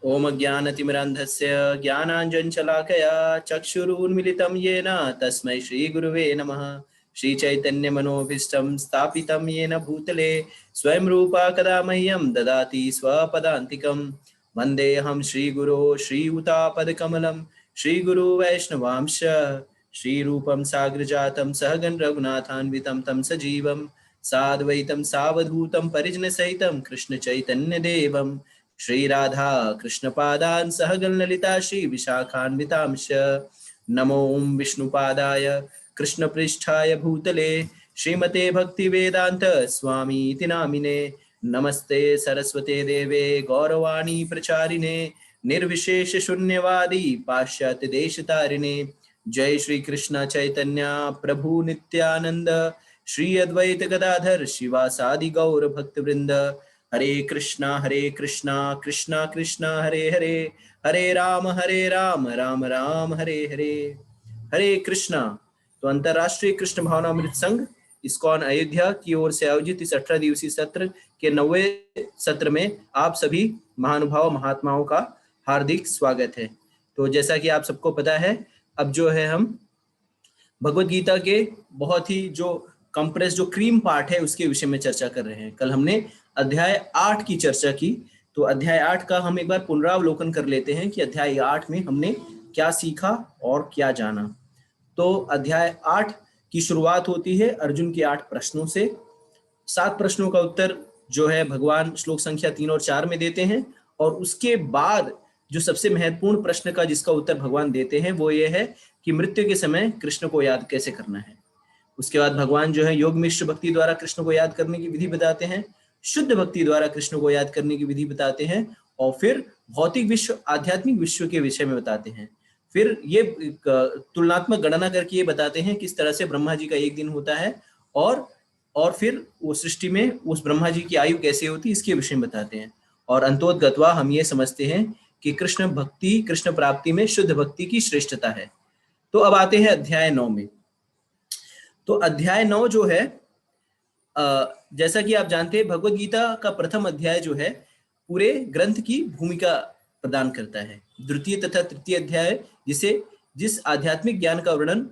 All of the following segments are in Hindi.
ओम ज्ञानतिमिरान्धस्य ज्ञानाञ्जनशलाकया चक्षुरुन्मिलितं येन तस्मै श्रीगुरुवे नमः। श्रीचैतन्यमनोभीष्टं स्थापितं येन भूतले स्वयं रूपा कदा मह्यं ददाति स्वपदान्तिकं। वन्देऽहं श्रीगुरो श्रीयुतापदकमलं श्रीगुरु वैष्णवांश श्रीरूपं साग्रजातं सहगण रघुनाथान्वितं तं सजीवं साद्वैतं सावधूतं परिजनसहितं कृष्णचैतन्यदेवं श्री राधा कृष्णपादान् सहगण ललिता श्री विशाखान्वितांश। नमो ओं विष्णुपादाय कृष्णपृष्ठाय भूतले श्रीमते भक्तिवेदांत स्वामी इति नामिने। नमस्ते सरस्वते देवे गौरवाणी प्रचारिणे निर्विशेष शून्यवादी पाश्चात्य देशतारिणे। जय श्री कृष्ण चैतन्य प्रभु नित्यानंद श्री अद्वैत गदाधर शिवासादि गौर भक्तवृंद। हरे कृष्णा कृष्णा कृष्णा हरे हरे, हरे राम राम राम हरे हरे। हरे कृष्णा। तो अंतर्राष्ट्रीय कृष्ण भावनामृत संघ इस्कॉन अयोध्या की ओर से आयोजित इस 18 दिवसीय सत्र के 90वें सत्र में आप सभी महानुभाव महात्माओं का हार्दिक स्वागत है। तो जैसा कि आप सबको पता है, अब जो है हम भगवत गीता के बहुत ही जो कंप्रेस जो क्रीम पार्ट है उसके विषय में चर्चा कर रहे हैं। कल हमने अध्याय 8 की चर्चा की, तो अध्याय 8 का हम एक बार पुनरावलोकन कर लेते हैं कि अध्याय 8 में हमने क्या सीखा और क्या जाना। तो अध्याय 8 की शुरुआत होती है अर्जुन के 8 प्रश्नों से। 7 प्रश्नों का उत्तर जो है भगवान श्लोक संख्या 3 और 4 में देते हैं, और उसके बाद जो सबसे महत्वपूर्ण प्रश्न का जिसका उत्तर भगवान देते हैं वो ये है कि मृत्यु के समय कृष्ण को याद कैसे करना है। उसके बाद भगवान जो है योग मिश्र भक्ति द्वारा कृष्ण को याद करने की विधि बताते हैं, शुद्ध भक्ति द्वारा कृष्ण को याद करने की विधि बताते हैं, और फिर भौतिक विश्व आध्यात्मिक विश्व के विषय में बताते हैं। फिर ये तुलनात्मक गणना करके ये बताते हैं किस तरह से ब्रह्मा जी का एक दिन होता है, और फिर वो सृष्टि में उस ब्रह्मा जी की आयु कैसे होती है इसके विषय में बताते हैं। और अंतोतगत्वा हम ये समझते हैं कि कृष्ण भक्ति कृष्ण प्राप्ति में शुद्ध भक्ति की श्रेष्ठता है। तो अब आते हैं अध्याय 9 में। तो अध्याय 9 जो है, जैसा कि आप जानते हैं भगवत गीता का प्रथम अध्याय जो है पूरे ग्रंथ की भूमिका प्रदान करता है। द्वितीय तथा तृतीय अध्याय जिस आध्यात्मिक ज्ञान का वर्णन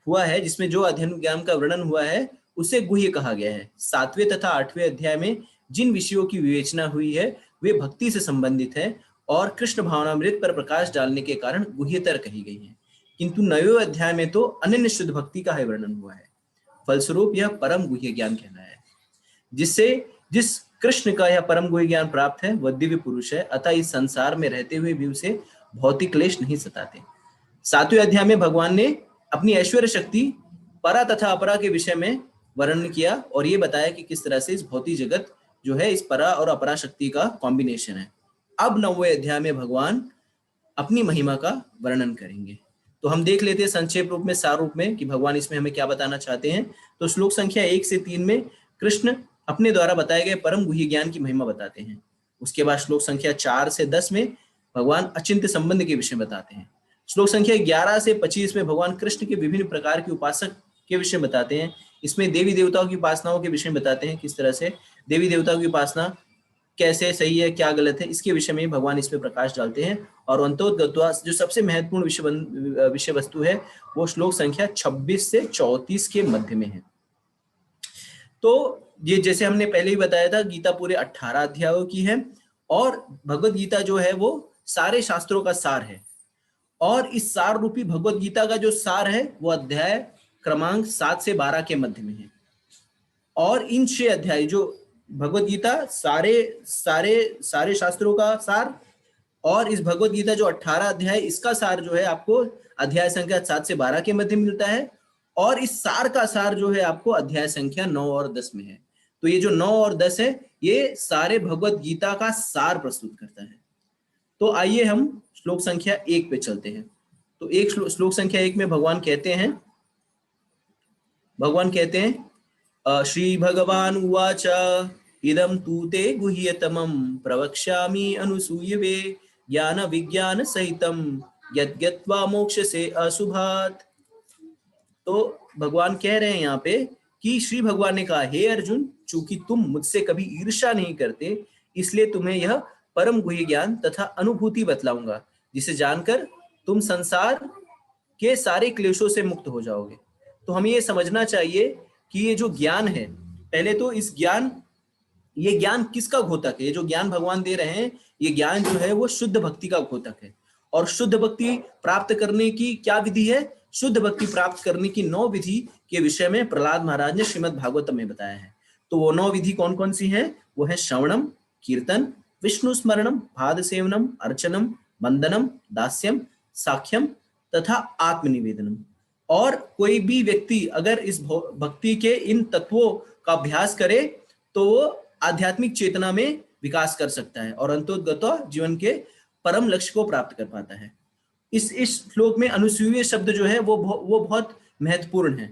हुआ है, जिसमें जो आध्यात्मिक ज्ञान का वर्णन हुआ है उसे गुह्य कहा गया है। 7वें तथा 8वें अध्याय में जिन विषयों की विवेचना हुई है वे भक्ति से संबंधित है और कृष्ण भावनामृत पर प्रकाश डालने के कारण गुह्यतर कही गई है। किंतु 9वें अध्याय में तो अनन्य शुद्ध भक्ति का ही वर्णन हुआ है। फलस्वरूप यह परम गुह्य ज्ञान कहलाया है। जिस कृष्ण का यह परम गुह्य ज्ञान प्राप्त है वह दिव्य पुरुष है, अतः इस संसार में रहते हुए भी उसे भौतिक क्लेश नहीं सताते। 7वें अध्याय में भगवान ने अपनी ऐश्वर्य शक्ति परा तथा अपरा के विषय में वर्णन किया और ये बताया कि किस तरह से इस भौतिक जगत जो है इस परा और अपरा शक्ति का कॉम्बिनेशन है। अब 9वें अध्याय में भगवान अपनी महिमा का वर्णन करेंगे। तो हम देख लेते हैं संक्षेप रूप में, सार रूप में कि भगवान इसमें हमें क्या बताना चाहते हैं। तो श्लोक संख्या 1 से 3 में कृष्ण अपने द्वारा बताए गए परम गुह्य ज्ञान की महिमा बताते हैं। उसके बाद श्लोक संख्या 4 से 10 में भगवान अचिंत्य संबंध के विषय बताते हैं। श्लोक संख्या 11 से 25 में भगवान कृष्ण के विभिन्न प्रकार के उपासक के विषय बताते हैं। इसमें देवी देवताओं की उपासनाओं के विषय बताते हैं, किस तरह से देवी देवताओं की उपासना कैसे सही है क्या गलत है इसके विषय में भगवान इसमें प्रकाश डालते हैं। और अंतोतगत्वा जो सबसे महत्वपूर्ण विषय वस्तु है वो श्लोक संख्या 26 से 34 के मध्य में है। तो ये जैसे हमने पहले ही बताया था, गीता पूरे 18 अध्यायों की है और भगवत गीता जो है वो सारे शास्त्रों का सार है। और इस सार रूपी भगवत गीता का जो सार है वो अध्याय क्रमांक 7 से 12 के मध्य में है। और इन 6 अध्याय जो भगवत गीता सारे शास्त्रों का सार, और इस भगवत गीता जो 18 अध्याय इसका सार जो है आपको अध्याय संख्या 7 से 12 के मध्य मिलता है। और इस सार का सार जो है आपको अध्याय संख्या 9 और 10 में है। तो ये जो 9 और 10 है ये सारे भगवत गीता का सार प्रस्तुत करता है। तो आइए हम श्लोक संख्या 1 पे चलते हैं। तो एक श्लोक संख्या 1 में भगवान कहते हैं श्री भगवान उवाच इदं तु ते गुह्यतमं प्रवक्ष्यामि अनुसूयवे ज्ञान विज्ञान सहितं यद्गत्वा मोक्षसे अशुभात्। तो भगवान कह रहे हैं यहाँ पे कि श्री भगवान ने कहा, हे अर्जुन, चूंकि तुम मुझसे कभी ईर्ष्या नहीं करते इसलिए तुम्हें यह परम गुह्य ज्ञान तथा अनुभूति बतलाऊंगा, जिसे जानकर तुम संसार के सारे क्लेशों से मुक्त हो जाओगे। तो हमें ये समझना चाहिए कि ये जो ज्ञान है, पहले तो ये ज्ञान किसका घोतक है? ये जो ज्ञान भगवान दे रहे हैं, ये ज्ञान जो है वो शुद्ध भक्ति का घोतक है। और शुद्ध भक्ति प्राप्त करने की क्या विधि है? शुद्ध भक्ति प्राप्त करने की 9 विधि के विषय में प्रहलाद महाराज ने श्रीमद् भागवतम में बताया है। तो वो 9 विधि कौन कौन सी है? वो है श्रवणम, कीर्तन, विष्णु स्मरणम, पाद सेवनम, अर्चनम, वंदनम, दास्यम, साख्यम तथा आत्मनिवेदनम। और कोई भी व्यक्ति अगर इस भक्ति के इन तत्वों का अभ्यास करे तो वो आध्यात्मिक चेतना में विकास कर सकता है और अंतोगतो जीवन के परम लक्ष्य को प्राप्त कर पाता है। इस श्लोक में अनुसूय शब्द जो है वो बहुत महत्वपूर्ण है।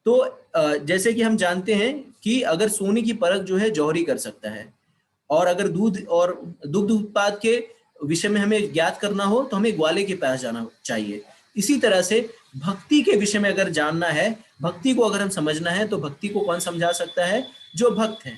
तो जैसे कि हम जानते हैं कि अगर सोने की परख जो है जौहरी कर सकता है, और अगर दूध और दुग्ध उत्पाद के विषय में हमें ज्ञात करना हो तो हमें ग्वाले के पास जाना चाहिए। इसी तरह से भक्ति के विषय में अगर जानना है, भक्ति को अगर हम समझना है, तो भक्ति को कौन समझा सकता है? जो भक्त है।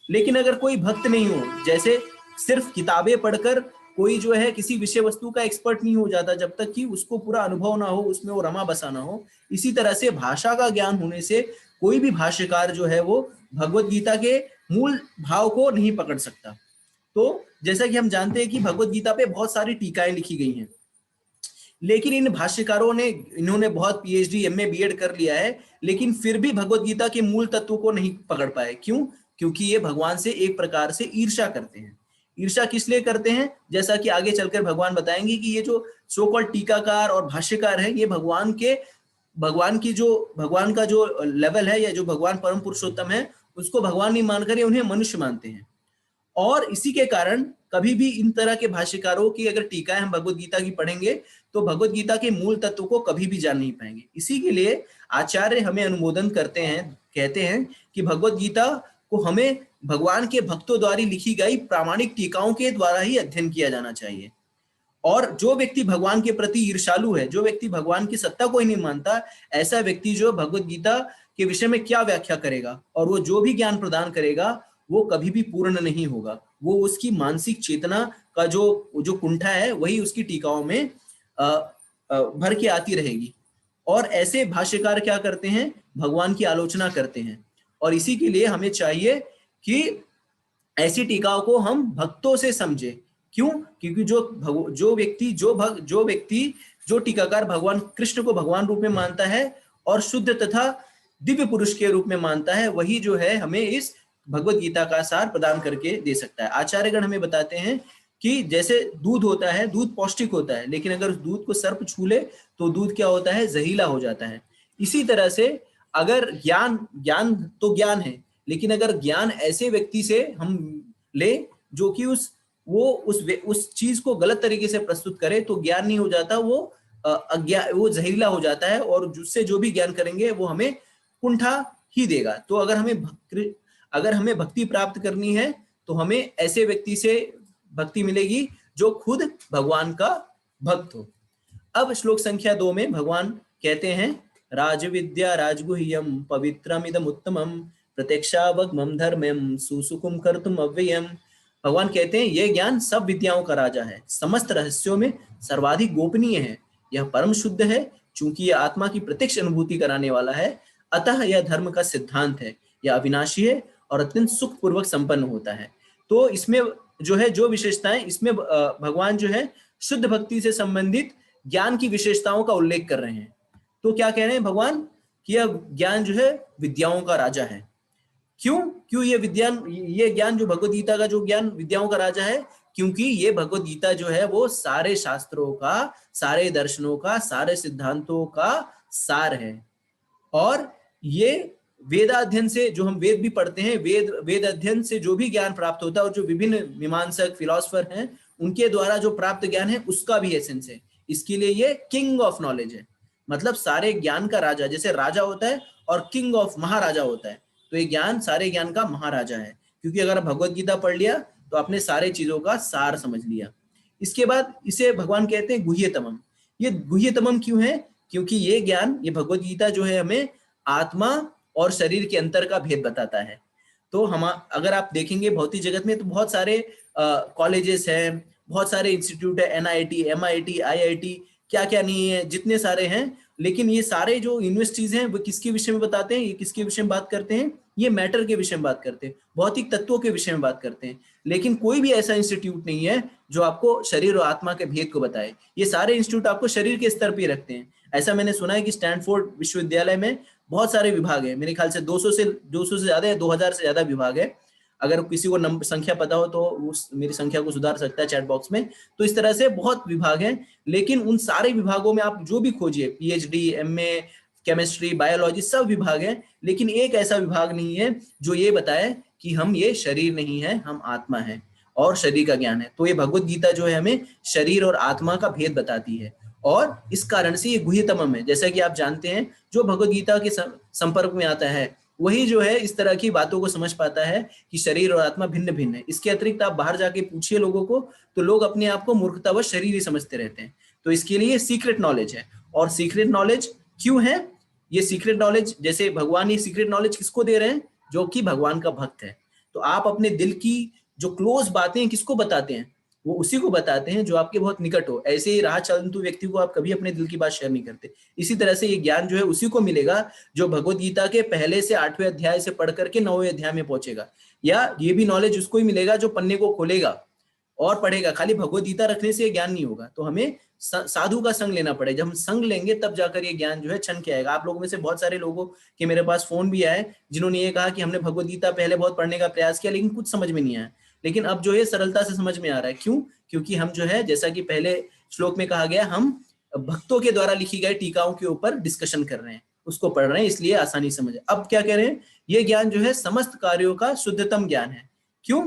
लेकिन अगर कोई भक्त नहीं हो, जैसे सिर्फ किताबें पढ़कर कोई जो है किसी विषय वस्तु का एक्सपर्ट नहीं हो जाता जब तक कि उसको पूरा अनुभव ना हो, उसमें वो रमा बसा ना हो। इसी तरह से भाषा का ज्ञान होने से कोई भी भाष्यकार जो है वो भगवत गीता के मूल भाव को नहीं पकड़ सकता। तो जैसा कि हम जानते हैं कि भगवत गीता पे बहुत सारी टीकाएं लिखी गई हैं, लेकिन इन भाष्यकारों ने, इन्होंने बहुत पीएचडी, एमए, बीएड कर लिया है, लेकिन फिर भी भगवत गीता के मूल तत्वों को नहीं पकड़ पाए। क्यों? क्योंकि ये भगवान से एक प्रकार से ईर्ष्या करते हैं। ईर्ष्या किस लिए करते हैं? जैसा कि आगे चलकर भगवान बताएंगे कि ये जो सो कॉल्ड टीकाकार और भाष्यकार है, ये भगवान का जो लेवल है, या जो भगवान परम पुरुषोत्तम है, उसको भगवान नहीं मानकर ये उन्हें मनुष्य मानते हैं। और इसी के कारण कभी भी इन तरह के भाष्यकारों की अगर टीकाएं हम भगवत गीता की पढ़ेंगे तो भगवत गीता के मूल तत्व को कभी भी जान नहीं पाएंगे। इसी के लिए आचार्य हमें अनुमोदन करते हैं, कहते हैं कि भगवत गीता को हमें भगवान के भक्तों द्वारा लिखी गई प्रामाणिक टीकाओं के द्वारा ही अध्ययन किया जाना चाहिए। और जो व्यक्ति भगवान के प्रति ईर्ष्यालु है, जो व्यक्ति भगवान की सत्ता को ही नहीं मानता, ऐसा व्यक्ति जो भगवत गीता के विषय में क्या व्याख्या करेगा, और वो जो भी ज्ञान प्रदान करेगा वो कभी भी पूर्ण नहीं होगा। वो उसकी मानसिक चेतना का जो कुंठा है वही उसकी टीकाओं में भर के आती रहेगी। और ऐसे भाष्यकार क्या करते हैं? भगवान की आलोचना करते हैं। और इसी के लिए हमें चाहिए कि ऐसी टीकाओं को हम भक्तों से समझें। क्यों? क्योंकि जो टीकाकार भगवान कृष्ण को भगवान रूप में मानता है और शुद्ध तथा दिव्य पुरुष के रूप में मानता है, वही जो है हमें इस भगवत गीता का सार प्रदान करके दे सकता है। आचार्यगण हमें बताते हैं कि जैसे दूध होता है, दूध पौष्टिक होता है, लेकिन अगर उस दूध को सर्प छू ले तो दूध क्या होता है? जहरीला हो जाता है। इसी तरह से अगर ज्ञान तो ज्ञान है, लेकिन अगर ज्ञान ऐसे व्यक्ति से हम ले जो कि उस चीज को गलत तरीके से प्रस्तुत करे, तो ज्ञान नहीं हो जाता, वो जहरीला हो जाता है, और जिससे जो भी ज्ञान करेंगे वो हमें कुंठा ही देगा। तो अगर हमें भक्ति प्राप्त करनी है तो हमें ऐसे व्यक्ति से भक्ति मिलेगी जो खुद भगवान का भक्त हो। अब श्लोक संख्या 2 में भगवान कहते हैं, राजविद्या राजगुह्यम पवित्रमिदम उत्तमम प्रत्यक्षावगमं धर्मम सुसुखम कर्तुम अव्ययम। भगवान कहते हैं यह ज्ञान सब विद्याओं का राजा है, समस्त रहस्यों में सर्वाधिक गोपनीय है, यह परम शुद्ध है, चूंकि यह आत्मा की प्रत्यक्ष अनुभूति कराने वाला है, अतः यह धर्म का सिद्धांत है, यह अविनाशी है और अत्यंत सुख पूर्वक संपन्न होता है। तो इसमें जो है जो विशेषताएं, इसमें भगवान जो है शुद्ध भक्ति से संबंधित ज्ञान की विशेषताओं का उल्लेख कर रहे हैं। तो क्या कह रहे हैं भगवान? कि यह ज्ञान जो है विद्याओं का राजा है। क्यों ये ज्ञान जो भगवत गीता का जो ज्ञान विद्याओं का राजा है? क्योंकि ये भगवत गीता जो है वो सारे शास्त्रों का, सारे दर्शनों का, सारे सिद्धांतों का सार है। और ये वेदाध्ययन से, जो हम वेद भी पढ़ते हैं, वेद अध्ययन से जो भी ज्ञान प्राप्त होता है, और जो विभिन्न मीमांसक फिलोसफर हैं उनके द्वारा जो प्राप्त ज्ञान है उसका भी एसेंस है। इसके लिए ये किंग ऑफ नॉलेज है, मतलब सारे ज्ञान का राजा। जैसे राजा होता है और किंग ऑफ महाराजा होता है, तो ये ज्ञान सारे ज्ञान का महाराजा है। क्योंकि अगर भगवत गीता पढ़ लिया तो आपने सारे चीजों का सार समझ लिया। इसके बाद इसे भगवान कहते हैं गुह्यतमम। ये गुह्यतमम क्यों है? क्योंकि ये ज्ञान, ये भगवत गीता जो है हमें आत्मा और शरीर के अंतर का भेद बताता है। तो हम अगर आप देखेंगे भौतिक जगत में तो बहुत सारे कॉलेजेस हैं, बहुत सारे इंस्टीट्यूट है, NIT, MIT, IIT, क्या क्या नहीं है, जितने सारे हैं। लेकिन ये सारे जो यूनिवर्सिटीज हैं वो किसके विषय में बताते हैं, ये किसके विषय में बात करते हैं, ये मैटर के विषय में बात करते हैं, भौतिक तत्वों के विषय में बात करते हैं। लेकिन कोई भी ऐसा इंस्टीट्यूट नहीं है जो आपको शरीर और आत्मा के भेद को बताए। ये सारे इंस्टीट्यूट आपको शरीर के स्तर पर रखते हैं। ऐसा मैंने सुना है कि स्टैनफोर्ड विश्वविद्यालय में बहुत सारे विभाग है, मेरे ख्याल से 200 से ज्यादा या 2000 से ज्यादा विभाग है। अगर किसी को नंबर संख्या पता हो तो उस मेरी संख्या को सुधार सकता है चैट बॉक्स में। तो इस तरह से बहुत विभाग हैं, लेकिन उन सारे विभागों में आप जो भी खोजिए, PhD, MA, केमिस्ट्री, बायोलॉजी, सब विभाग है, लेकिन एक ऐसा विभाग नहीं है जो ये बताए कि हम ये शरीर नहीं है, हम आत्मा है और शरीर का ज्ञान है। तो ये भगवत गीता जो है हमें शरीर और आत्मा का भेद बताती है, और इस कारण से ये गुह्यतमम है। जैसा कि आप जानते हैं, जो भगवत गीता के संपर्क में आता है वही जो है इस तरह की बातों को समझ पाता है कि शरीर और आत्मा भिन्न भिन्न है। इसके अतिरिक्त आप बाहर जाके पूछिए लोगों को, तो लोग अपने आप को मूर्खतावश शरीर ही समझते रहते हैं। तो इसके लिए सीक्रेट नॉलेज है। और सीक्रेट नॉलेज क्यों है? ये सीक्रेट नॉलेज, जैसे भगवान ये सीक्रेट नॉलेज किसको दे रहे हैं? जो कि भगवान का भक्त है। तो आप अपने दिल की जो क्लोज बातें किसको बताते हैं? वो उसी को बताते हैं जो आपके बहुत निकट हो। ऐसे ही राह चलंतु व्यक्ति को आप कभी अपने दिल की बात शेयर नहीं करते। इसी तरह से ये ज्ञान जो है उसी को मिलेगा जो भगवत गीता के पहले से 8वें अध्याय से पढ़ करके 9वें अध्याय में पहुंचेगा। या ये भी नॉलेज उसको ही मिलेगा जो पन्ने को खोलेगा और पढ़ेगा। खाली भगवत गीता रखने से ये ज्ञान नहीं होगा। तो हमें साधु का संग लेना पड़ेगा। जब हम संग लेंगे तब जाकर ये ज्ञान जो है छन के आएगा। आप लोगों में से बहुत सारे लोगों के मेरे पास फोन भी आए जिन्होंने ये कहा कि हमने भगवत गीता पहले बहुत पढ़ने का प्रयास किया लेकिन कुछ समझ में नहीं आया, लेकिन अब जो है सरलता से समझ में आ रहा है। क्यों? क्योंकि हम जो है, जैसा कि पहले श्लोक में कहा गया, हम भक्तों के द्वारा लिखी गई टीकाओं के ऊपर डिस्कशन कर रहे हैं, उसको पढ़ रहे हैं, इसलिए आसानी समझ। अब क्या कह रहे हैं? ये ज्ञान जो है समस्त कार्यों का शुद्धतम ज्ञान है। क्यों?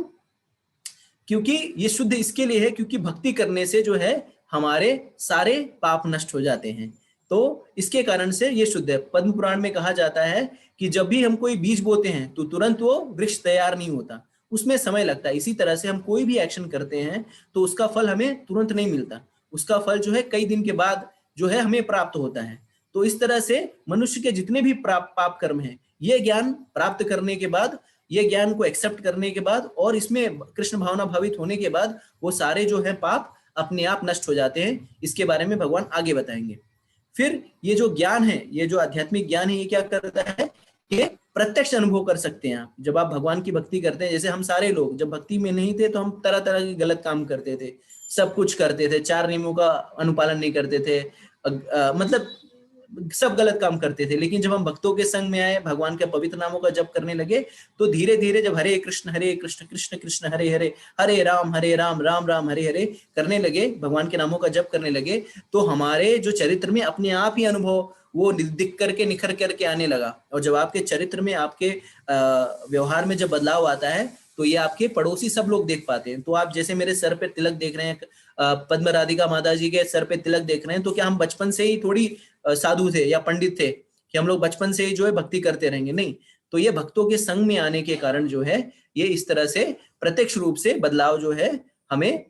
क्योंकि ये शुद्ध इसके लिए है क्योंकि भक्ति करने से जो है हमारे सारे पाप नष्ट हो जाते हैं। तो इसके कारण से ये शुद्ध है। पद्म पुराण में कहा जाता है कि जब भी हम कोई बीज बोते हैं तो तुरंत वो वृक्ष तैयार नहीं होता, उसमें समय लगता है। इसी तरह से हम कोई भी एक्शन करते हैं तो उसका फल हमें तुरंत नहीं मिलता, उसका फल जो है कई दिन के बाद जो है हमें प्राप्त होता है। तो इस तरह से मनुष्य के जितने भी पाप कर्म हैं, ये ज्ञान प्राप्त करने के बाद, ये ज्ञान को एक्सेप्ट करने के बाद और इसमें कृष्ण भावना भावित होने के बाद वो सारे जो है पाप अपने आप नष्ट हो जाते हैं। इसके बारे में भगवान आगे बताएंगे। फिर ये जो ज्ञान है, ये जो आध्यात्मिक ज्ञान है, ये क्या करता है? ये प्रत्यक्ष अनुभव कर सकते हैं आप। जब आप भगवान की भक्ति करते हैं, जैसे हम सारे लोग जब भक्ति में नहीं थे तो हम तरह तरह के गलत काम करते थे, सब कुछ करते थे, 4 नियमों का अनुपालन नहीं करते थे, मतलब सब गलत काम करते थे। लेकिन जब हम भक्तों के संग में आए, भगवान के पवित्र नामों का जप करने लगे, तो धीरे धीरे जब हरे कृष्ण कृष्ण कृष्ण हरे हरे, हरे राम राम राम हरे हरे करने लगे, भगवान के नामों का जप करने लगे, तो हमारे जो चरित्र में अपने आप ही अनुभव वो दिख करके निखर करके आने लगा। और जब आपके चरित्र में, आपके व्यवहार में जब बदलाव आता है तो ये आपके पड़ोसी सब लोग देख पाते हैं। तो आप जैसे मेरे सर पे तिलक देख रहे हैं, पद्म राधिका माता जी के सर पे तिलक देख रहे हैं, तो क्या हम बचपन से ही थोड़ी साधु थे या पंडित थे कि हम लोग बचपन से ही जो है भक्ति करते रहेंगे? नहीं। तो ये भक्तों के संग में आने के कारण जो है ये इस तरह से प्रत्यक्ष रूप से बदलाव जो है हमें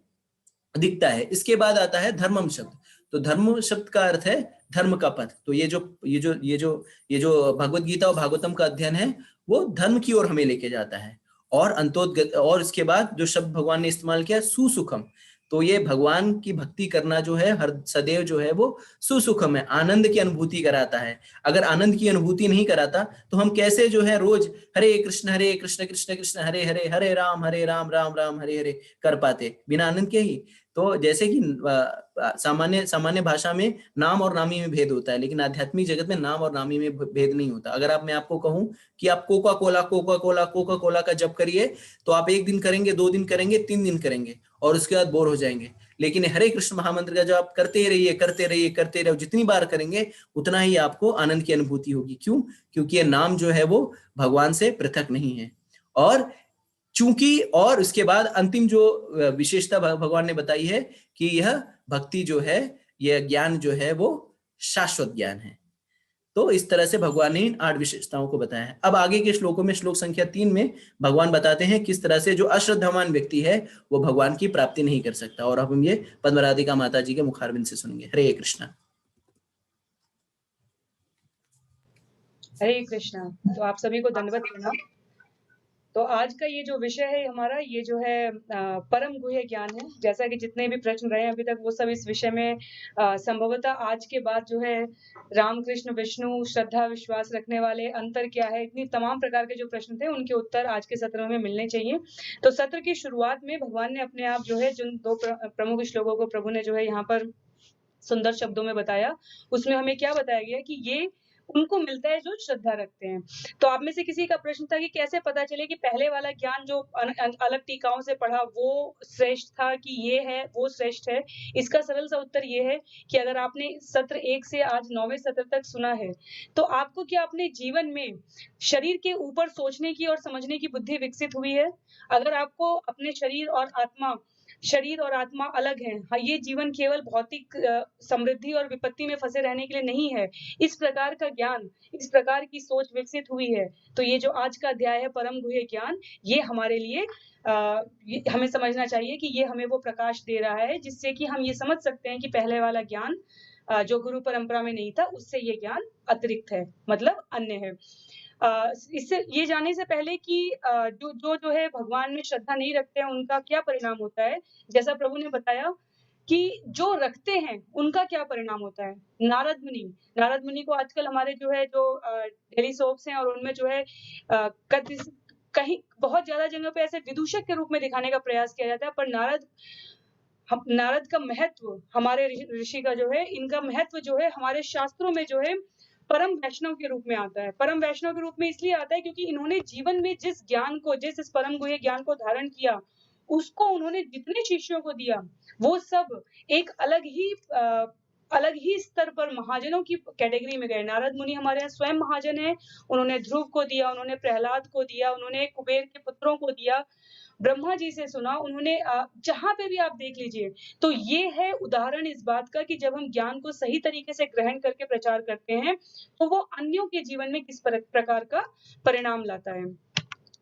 दिखता है। इसके बाद आता है धर्मम शब्द। तो धर्म शब्द का अर्थ है धर्म का पथ। तो ये जो भगवत गीता और भागवतम का अध्ययन है वो धर्म की ओर हमें लेके जाता है। और अंतोदगत, और इसके बाद जो शब्द भगवान ने इस्तेमाल किया, सुसुखम। तो ये भगवान की भक्ति करना जो है हर सदैव जो है वो सुसुखम है, आनंद की अनुभूति कराता है। अगर आनंद की अनुभूति नहीं कराता तो हम कैसे जो है रोज हरे कृष्ण कृष्ण कृष्ण हरे हरे, हरे राम राम राम हरे हरे कर पाते बिना आनंद के ही? तो जैसे कि सामान्य भाषा में नाम और नामी में भेद होता है, लेकिन आध्यात्मिक जगत में नाम और नामी में भेद नहीं होता। अगर मैं आपको कहूं कि आप कोका कोला का जप करिए, तो आप 1 दिन करेंगे, 2 दिन करेंगे, 3 दिन करेंगे और उसके बाद बोर हो जाएंगे। लेकिन हरे कृष्ण महामंत्र का जब आप करते रहिए, जितनी बार करेंगे उतना ही आपको आनंद की अनुभूति होगी। क्यों? क्योंकि ये नाम जो है वो भगवान से पृथक नहीं है। और चूंकि, और उसके बाद अंतिम जो विशेषता भगवान ने बताई है कि यह भक्ति जो है, यह ज्ञान जो है वो शाश्वत ज्ञान है। तो इस तरह से भगवान ने इन 8 विशेषताओं को बताया है। अब आगे के श्लोकों में, श्लोक संख्या 3 में भगवान बताते हैं किस तरह से जो अश्रद्धावान व्यक्ति है वो भगवान की प्राप्ति नहीं कर सकता। और अब हम ये पद्म राधिका माता जी के मुखारबिंद से सुनेंगे। हरे कृष्णा। हरे कृष्णा। तो आप सभी को दंडवत प्रणाम। तो आज का ये जो विषय है हमारा, ये जो है परम गुह्य ज्ञान है। जैसा कि जितने भी प्रश्न रहे हैं अभी तक, वो सब इस विषय में संभवतः आज के बाद जो है राम, कृष्ण, विष्णु, श्रद्धा, विश्वास रखने वाले, अंतर क्या है, इतनी तमाम प्रकार के जो प्रश्न थे, उनके उत्तर आज के सत्र में मिलने चाहिए। तो सत्र की शुरुआत में भगवान ने अपने आप जो है जिन 2 प्रमुख श्लोकों को प्रभु ने जो है यहाँ पर सुंदर शब्दों में बताया, उसमें हमें क्या बताया गया कि ये उनको मिलता है जो श्रद्धा रखते हैं। तो आप में से किसी का प्रश्न था कि कैसे पता चले कि पहले वाला ज्ञान जो अलग टीकाओं से पढ़ा वो श्रेष्ठ था कि ये है वो श्रेष्ठ है? इसका सरल सा उत्तर ये है कि अगर आपने सत्र 1 से आज 9वें सत्र तक सुना है, तो आपको क्या अपने जीवन में शरीर के ऊपर सोचने की और समझने की बुद्धि विकसित हुई है? अगर आपको अपने शरीर और आत्मा अलग हैं। हाँ, ये जीवन केवल भौतिक समृद्धि और विपत्ति में फँसे रहने के लिए नहीं है। इस प्रकार का ज्ञान, इस प्रकार की सोच विकसित हुई है। तो ये जो आज का अध्याय है परम गुह्य ज्ञान, ये हमारे लिए ये हमें समझना चाहिए कि ये हमें वो प्रकाश दे रहा है जिससे कि हम ये समझ सकते हैं कि पहले वाला ज्ञान जो गुरु परंपरा में नहीं था, उससे ये ज्ञान अतिरिक्त है, मतलब अन्य है। इससे ये जानने से पहले कि जो है भगवान में श्रद्धा नहीं रखते हैं, उनका क्या परिणाम होता है? जैसा प्रभु ने बताया कि जो रखते हैं, उनका क्या परिणाम होता है? नारद मुनि को आजकल हमारे जो है डेली सोप्स हैं और उनमें जो है कहीं बहुत ज़्यादा जगह पे ऐसे विदूषक के रूप में दिखाने का प्रयास किया जाता है, पर नारद का महत्व, हमारे ऋषि का जो है, इनका महत्व जो है हमारे शास्त्रों में जो है परम वैष्णव के रूप में आता है। परम वैष्णव के रूप में इसलिए आता है क्योंकि इन्होंने जीवन में जिस ज्ञान को, जिस इस परम गुह्य ज्ञान को धारण किया, उसको उन्होंने जितने शिष्यों को दिया, वो सब एक अलग ही स्तर पर महाजनों की कैटेगरी में गए। नारद मुनि हमारे यहाँ स्वयं महाजन हैं, उन्होंने ध्रुव को दिया, उन्होंने प्रहलाद को दिया, उन्होंने कुबेर के पुत्रों को दिया, ब्रह्मा जी से सुना, उन्होंने जहाँ पे भी आप देख लीजिए, तो ये है उदाहरण इस बात का कि जब हम ज्ञान को सही तरीके से ग्रहण करके प्रचार करते हैं, तो वो अन्यों के जीवन में किस प्रकार का परिणाम लाता है।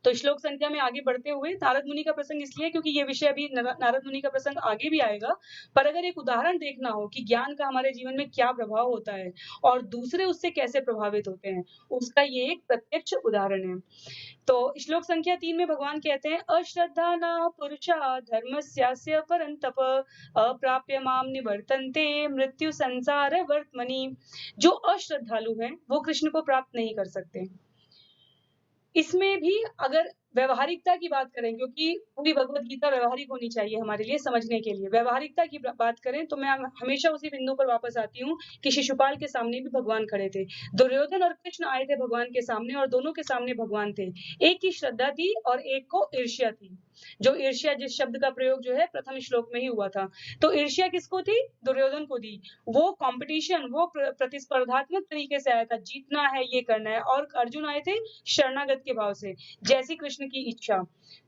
तो श्लोक संख्या में आगे बढ़ते हुए नारद मुनि का प्रसंग इसलिए क्योंकि ये विषय अभी नारद मुनि का प्रसंग आगे भी आएगा, पर अगर एक उदाहरण देखना हो कि ज्ञान का हमारे जीवन में क्या प्रभाव होता है और दूसरे उससे कैसे प्रभावित होते हैं, उसका ये एक प्रत्यक्ष उदाहरण है। तो श्लोक संख्या 3 में भगवान कहते हैं, अश्रद्धा न पुरुषा धर्मस्यास्य परंतप अप्राप्य माम निवर्तन्ते मृत्यु संसार वर्तमनि। जो अश्रद्धालु हैं वो कृष्ण को प्राप्त नहीं कर सकते। इसमें भी अगर व्यवहारिकता की बात करें, क्योंकि पूरी भगवत गीता व्यवहारिक होनी चाहिए हमारे लिए समझने के लिए, व्यवहारिकता की बात करें तो मैं हमेशा उसी बिंदु पर वापस आती हूँ कि शिशुपाल के सामने भी भगवान खड़े थे, दुर्योधन और कृष्ण आए थे भगवान के सामने और दोनों के सामने भगवान थे। एक की श्रद्धा थी और एक को ईर्ष्या थी। जो ईर्ष्या जिस शब्द का प्रयोग जो है प्रथम श्लोक में ही हुआ था, तो ईर्ष्या किसको थी? दुर्योधन को दी। वो कंपटीशन, वो प्रतिस्पर्धात्मक तरीके से आया था, जीतना है, ये करना है, और अर्जुन आए थे शरणागत के भाव से, जैसी कृष्ण की इच्छा।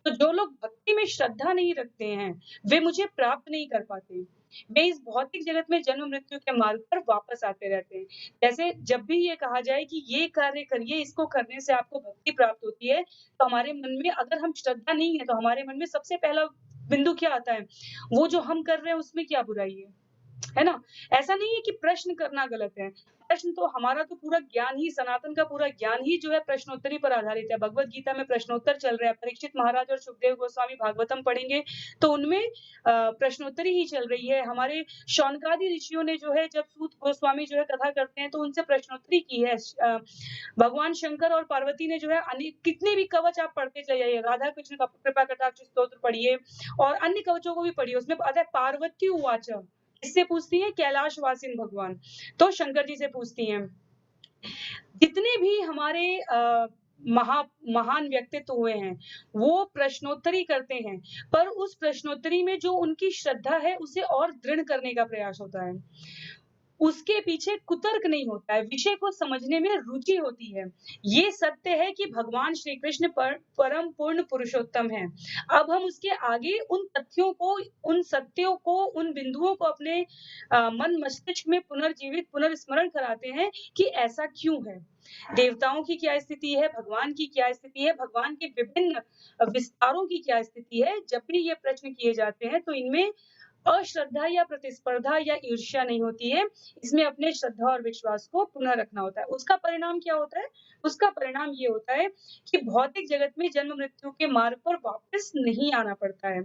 तो जो लोग भक्ति में श्रद्धा नहीं रखते हैं, वे मुझे प्राप्त नहीं कर पाते। वे इस भौतिक जगत में जन्म मृत्यु के मार्ग पर वापस आते रहते हैं। जैसे जब भी ये कहा जाए कि ये कार्य करिए, इसको करने से आपको भक्ति प्राप्त होती है, तो हमारे मन में अगर हम श्रद्धा नहीं है, तो हमारे मन में सबसे पहला बिंदु क्या आता है? वो जो हम कर रहे हैं उसमें क्या बुराई है ना? ऐसा नहीं है कि प्रश्न करना गलत है। प्रश्न तो हमारा तो पूरा ज्ञान ही, सनातन का पूरा ज्ञान ही जो है प्रश्नोत्तरी पर आधारित है। भगवत गीता में प्रश्नोत्तर चल रहा है। परीक्षित महाराज और सुखदेव गोस्वामी भागवतम पढ़ेंगे तो उनमें प्रश्नोत्तरी ही चल रही है। हमारे शौनकादि ऋषियों ने जो है जब सूत गोस्वामी जो है कथा करते हैं तो उनसे प्रश्नोत्तरी की है। भगवान शंकर और पार्वती ने जो है कितने भी कवच आप पढ़ते चले जाइए, राधा कृष्ण का कृपा कटाक्ष स्तोत्र पढ़िए और अन्य कवचों को भी पढ़िए, उसमें आता है पार्वती उवाच, किससे पूछती हैं? कैलाशवासिन भगवान, तो शंकर जी से पूछती हैं। जितने भी हमारे महान व्यक्तित्व हुए हैं, वो प्रश्नोत्तरी करते हैं, पर उस प्रश्नोत्तरी में जो उनकी श्रद्धा है उसे और दृढ़ करने का प्रयास होता है। उसके पीछे कुतर्क नहीं होता है, विषय को समझने में रुचि होती है। ये सत्य है कि भगवान श्री कृष्ण परम पूर्ण पुरुषोत्तम है। अब हम उसके आगे उन तथ्यों को, उन सत्यों को, उन बिंदुओं को अपने मन मस्तिष्क में पुनर्स्मरण कराते हैं कि ऐसा क्यों है, देवताओं की क्या स्थिति है, भगवान की क्या स्थिति है, भगवान के विभिन्न विस्तारों की क्या स्थिति है। जब भी ये प्रश्न किए जाते हैं तो इनमें अश्रद्धा या प्रतिस्पर्धा या ईर्ष्या नहीं होती है। इसमें अपने श्रद्धा और विश्वास को पुनः रखना होता है। उसका परिणाम क्या होता है? उसका परिणाम ये होता है कि भौतिक जगत में जन्म-मृत्यु के मार्ग पर वापस नहीं आना पड़ता है।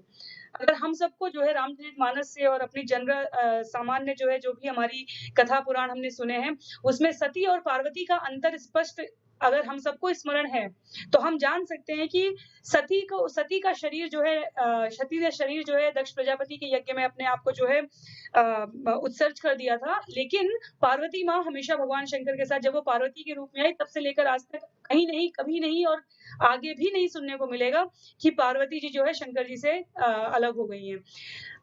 अगर हम सबको जो है रामचरितमानस से और अपनी सामान्य जो है, जो भी हमारी कथा पुराण हमने सुने हैं, उसमें सती और पार्वती का अंतर स्पष्ट अगर हम सबको स्मरण है, तो हम जान सकते हैं कि सती का शरीर जो है सती का शरीर जो है दक्ष प्रजापति के यज्ञ में अपने आप को जो है उत्सर्ज कर दिया था। लेकिन पार्वती माँ हमेशा भगवान शंकर के साथ, जब वो पार्वती के रूप में आई तब से लेकर आज तक कहीं नहीं, कभी नहीं और आगे भी नहीं सुनने को मिलेगा कि पार्वती जी जो है शंकर जी से अलग हो गई हैं।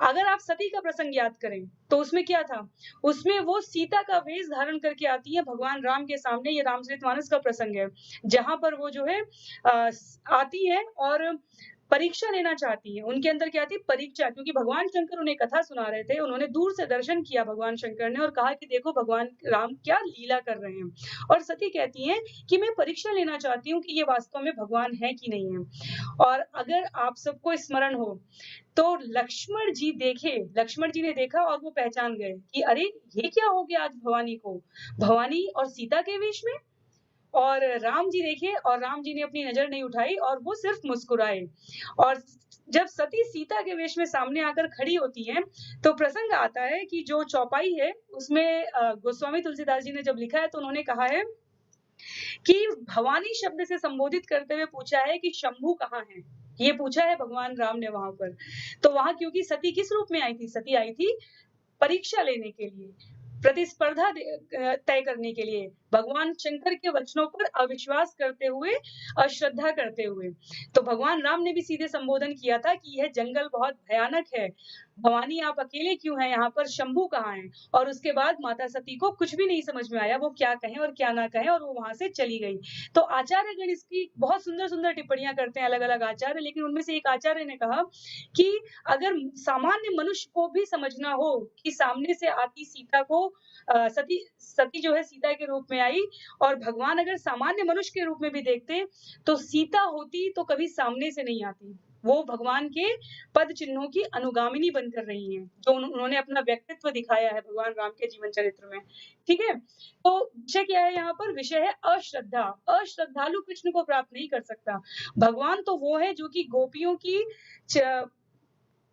अगर आप सती का प्रसंग याद करें, तो उसमें क्या था? उसमें वो सीता का वेश धारण करके आती है भगवान राम के सामने, ये रामचरितमानस का प्रसंग है, जहाँ पर वो जो है आती है और परीक्षा लेना चाहती हैं। उनके अंदर क्या थी? परीक्षा, क्योंकि भगवान शंकर उन्हें कथा सुना रहे थे। उन्होंने दूर से दर्शन किया भगवान शंकर ने और कहा कि देखो भगवान राम क्या लीला कर रहे हैं। और सती कहती हैं कि मैं परीक्षा लेना चाहती हूँ कि ये वास्तव में भगवान है कि नहीं है। और अगर आप सबको स्मरण हो, तो लक्ष्मण जी ने देखा और वो पहचान गए कि अरे! ये क्या हो गया आज भवानी को? भवानी और सीता के वेश में? और राम जी देखे और राम जी ने अपनी नज़र नहीं उठाई और वो सिर्फ मुस्कुराए। और जब सती सीता के वेश में सामने आकर खड़ी होती हैं, तो प्रसंग आता है कि जो चौपाई है उसमें गोस्वामी तुलसीदास जी ने जब लिखा है, तो उन्होंने कहा है कि भवानी शब्द से संबोधित करते हुए पूछा है कि शंभू कहाँ है? ये पूछा है भगवान राम ने वहाँ पर। तो वहाँ क्योंकि सती किस रूप में आई थी? सती आई थी परीक्षा लेने के लिए, प्रतिस्पर्धा तय करने के लिए, भगवान शंकर के वचनों पर अविश्वास करते हुए, अश्रद्धा करते हुए। तो भगवान राम ने भी सीधे संबोधन किया था कि यह जंगल बहुत भयानक है। भवानी आप अकेले क्यों हैं यहाँ पर? शंभू कहाँ हैं? और उसके बाद माता सती को कुछ भी नहीं समझ में आया, वो क्या कहें और क्या ना कहें, और वो वहाँ से चली गई। तो आचार्यगण इसकी बहुत सुंदर-सुंदर टिप्पणियाँ करते हैं अलग-अलग आचार्य, लेकिन उनमें से एक आचार्य ने कहा कि अगर सामान्य मनुष्य को भी समझना हो कि सामने से आती सीता को सती जो है सीता के रूप में आई और भगवान अगर सामान्य मनुष्य के रूप में भी देखते, तो सीता होती तो कभी सामने से नहीं आती। वो भगवान के पद चिन्हों की अनुगामिनी बनकर रही हैं, जो उन्होंने अपना व्यक्तित्व दिखाया है भगवान राम के जीवन चरित्र में। ठीक है? तो विषय क्या है यहाँ पर? विषय है अश्रद्धा। अश्रद्धालु कृष्ण को प्राप्त नहीं कर सकता। भगवान तो वो है जो कि गोपियों की च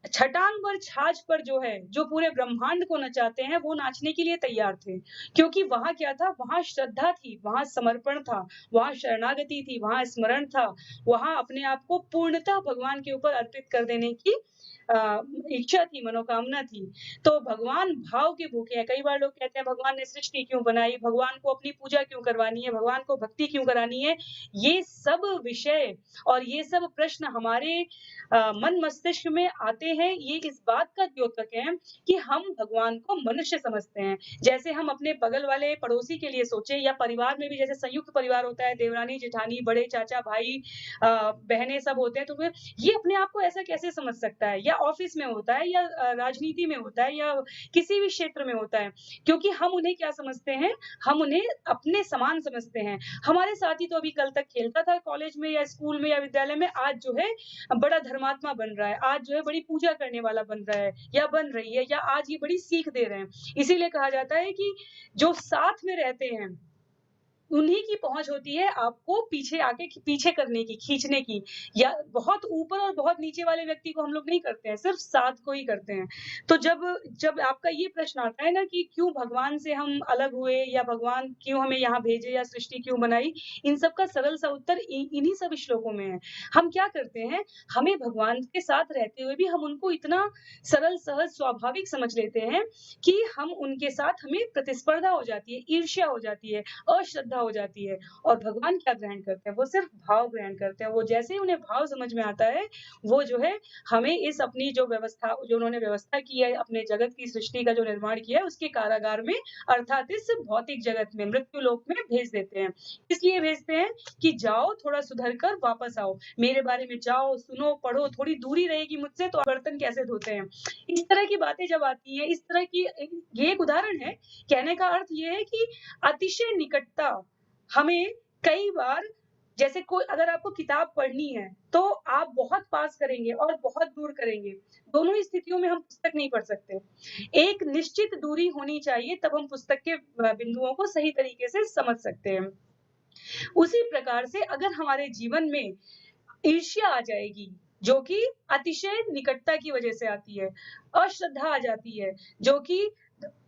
छटांग पर छाछ पर जो है, जो पूरे ब्रह्मांड को नचाते हैं, वो नाचने के लिए तैयार थे। क्योंकि वहाँ क्या था? वहाँ श्रद्धा थी, वहाँ समर्पण था, वहाँ शरणागति थी, वहाँ स्मरण था, वहाँ अपने आप को पूर्णतः भगवान के ऊपर अर्पित कर देने की इच्छा थी, मनोकामना थी। तो भगवान भाव के भूखे हैं। कई बार लोग कहते हैं भगवान ने सृष्टि क्यों बनाई? भगवान को अपनी पूजा क्यों करवानी है? भगवान को भक्ति क्यों करानी है? ये सब विषय और ये सब प्रश्न हमारे मन मस्तिष्क में आते हैं, ये इस बात का द्योतक है कि हम भगवान को मनुष्य समझते हैं। जैसे हम अपने बगल वाले पड़ोसी के लिए सोचें, या परिवार में भी जैसे संयुक्त परिवार होता है, देवरानी, जेठानी, बड़े चाचा, भाई, बहनें सब होते हैं, तो फिर ये अपने आप को ऐसा कैसे समझ सकता है? या ऑफिस में होता है, या राजनीति में होता है, या किसी भी क्षेत्र में होता है। क्योंकि हम उन्हें क्या समझते हैं? हम उन्हें अपने समान समझते हैं। हमारे साथ ही तो अभी कल तक खेलता था कॉलेज में या स्कूल में या विद्यालय में, आज जो है बड़ा धर्मात्मा बन रहा है, आज जो है बड़ी पूजा करने वाला बन रहा है या बन रही है, या आज ये बड़ी सीख दे रहे हैं। इसीलिए कहा जाता है कि जो साथ में रहते हैं, उन्हीं की पहुँच होती है आपको पीछे आके पीछे करने की, खींचने की, या बहुत ऊपर और बहुत नीचे वाले व्यक्ति को हम लोग नहीं करते हैं, सिर्फ साथ को ही करते हैं। तो जब जब आपका ये प्रश्न आता है ना कि क्यों भगवान से हम अलग हुए, या भगवान क्यों हमें यहाँ भेजे, या सृष्टि क्यों बनाई, इन सब का सरल सा उत्तर इन्हीं सब श्लोकों में है। हम क्या करते हैं, हमें भगवान के साथ रहते हुए भी हम उनको इतना सरल, सहज, स्वाभाविक समझ लेते हैं कि हम उनके साथ, हमें प्रतिस्पर्धा हो जाती है, ईर्ष्या हो जाती है, अश्रद्धा हो जाती है। और भगवान क्या ग्रहण करते हैं? वो सिर्फ भाव ग्रहण करते हैं। वो जैसे ही उन्हें भाव समझ में आता है, वो जो है हमें इस अपनी जो उन्होंने व्यवस्था की है, अपने जगत की सृष्टि का जो निर्माण किया है, उसके कारागार में, अर्थात इस भौतिक जगत में, मृत्यु लोक में भेज देते हैं। इसलिए भेजते हैं कि जाओ, थोड़ा सुधर कर वापस आओ, मेरे बारे में जाओ, सुनो, पढ़ो, थोड़ी दूरी रहेगी मुझसे तो बर्तन कैसे धोते हैं। इस तरह की बातें जब आती है, इस तरह की ये एक उदाहरण है। कहने का अर्थ ये है कि अतिशय निकटता हमें कई बार जैसे कोई अगर आपको किताब पढ़नी है, तो आप बहुत पास करेंगे और बहुत दूर करेंगे। दोनों ही स्थितियों में हम पुस्तक नहीं पढ़ सकते। एक निश्चित दूरी होनी चाहिए, तब हम पुस्तक के बिंदुओं को सही तरीके से समझ सकते हैं। उसी प्रकार से अगर हमारे जीवन में ईर्ष्या आ जाएगी, जो कि अतिशय निकटता की वजह से आती है। अश्रद्धा आ जाती है, जो कि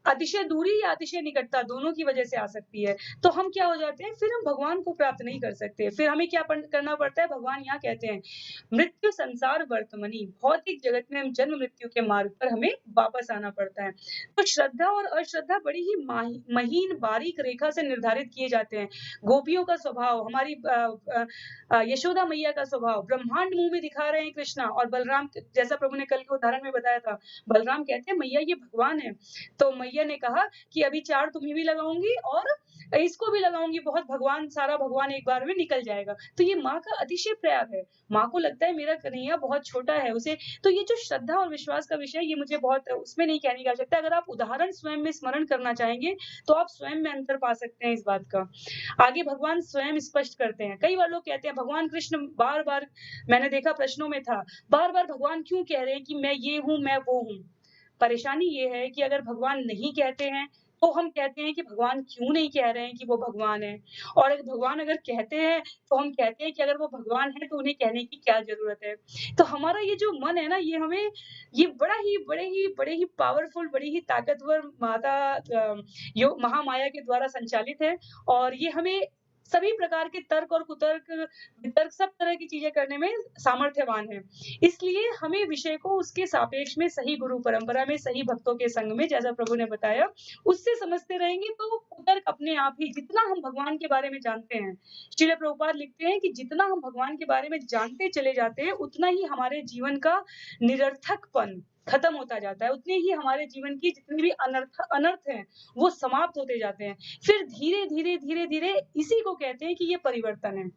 अतिशय दूरी या अतिशय निकटता दोनों की वजह से आ सकती है। तो हम क्या हो जाते हैं, फिर हम भगवान को प्राप्त नहीं कर सकते। फिर हमें क्या करना पड़ता है, भगवान यहाँ कहते हैं, मृत्यु संसार वर्तमनि, भौतिक जगत में हम जन्म मृत्यु के मार्ग पर हमें वापस आना पड़ता है। तो श्रद्धा और अश्रद्धा बड़ी ही महीन बारीक रेखा से निर्धारित किए जाते हैं। गोपियों का स्वभाव, हमारी यशोदा मैया का स्वभाव, ब्रह्मांड मुँह में दिखा रहे हैं कृष्णा, और बलराम, जैसा प्रभु ने कल के उदाहरण में बताया था, बलराम कहते हैं मैया ये भगवान है। तो मैया ने कहा कि अभी 4 तुम्हें भी लगाऊँगी और इसको भी लगाऊँगी, बहुत भगवान, सारा भगवान एक बार में निकल जाएगा। तो ये माँ का अतिशय प्यार है। माँ को लगता है मेरा कन्हैया बहुत छोटा है, उसे तो ये जो श्रद्धा और विश्वास का विषय, ये मुझे बहुत उसमें नहीं कहने की आवश्यकता है। अगर आप उदाहरण स्वयं में स्मरण करना चाहेंगे, तो आप स्वयं में अंतर पा सकते हैं इस बात का। आगे भगवान स्वयं स्पष्ट करते हैं। कई बार लोग कहते हैं भगवान कृष्ण बार-बार, मैंने देखा प्रश्नों में था, बार-बार भगवान क्यों कह रहे हैं कि मैं ये हूँ, मैं वो हूँ? परेशानी ये है कि अगर भगवान नहीं कहते हैं, तो हम कहते हैं कि भगवान क्यों नहीं कह रहे हैं कि वो भगवान हैं? और भगवान अगर कहते हैं, तो हम कहते हैं कि अगर वो भगवान हैं, तो उन्हें कहने की क्या ज़रूरत है? तो हमारा ये जो मन है ना, ये हमें, ये बड़े ही पावरफुल, बड़ी ही ताकतवर माता यो महामाया के द्वारा संचालित है, और ये हमें सभी प्रकार के तर्क और कुतर्क, वितर्क, सब तरह की चीज़ें करने में सामर्थ्यवान है। इसलिए हमें विषय को उसके सापेक्ष में, सही गुरु परंपरा में, सही भक्तों के संग में, जैसा प्रभु ने बताया, उससे समझते रहेंगे तो कुतर्क अपने आप ही, जितना हम भगवान के बारे में जानते हैं, श्रील प्रभुपाद लिखते हैं कि जितना हम भगवान के बारे में जानते चले जाते हैं, उतना ही हमारे जीवन का निरर्थकपन खत्म होता जाता है, उतने ही हमारे जीवन की जितनी भी अनर्थ हैं, वो समाप्त होते जाते हैं। फिर धीरे-धीरे, धीरे-धीरे इसी को कहते हैं कि ये परिवर्तन है।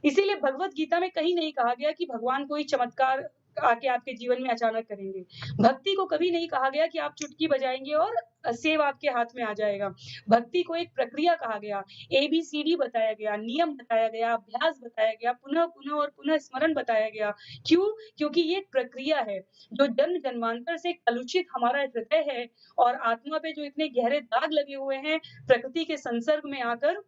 इसीलिए भगवत गीता में कहीं नहीं कहा गया कि भगवान कोई चमत्कार आके आपके जीवन में अचानक करेंगे। भक्ति को कभी नहीं कहा गया कि आप चुटकी बजाएँगे और सेब आपके हाथ में आ जाएगा। भक्ति को एक प्रक्रिया कहा गया, एबीसीडी बताया गया, नियम बताया गया, अभ्यास बताया गया, पुनः-पुनः और पुनः स्मरण बताया गया। क्यों? क्योंकि ये एक प्रक्रिया है, जो जन्म-जन्मांतर से कलुषित हमारा हृदय है, और आत्मा पे जो इतने गहरे दाग लगे हुए हैं, प्रकृति के संसर्ग में आकर,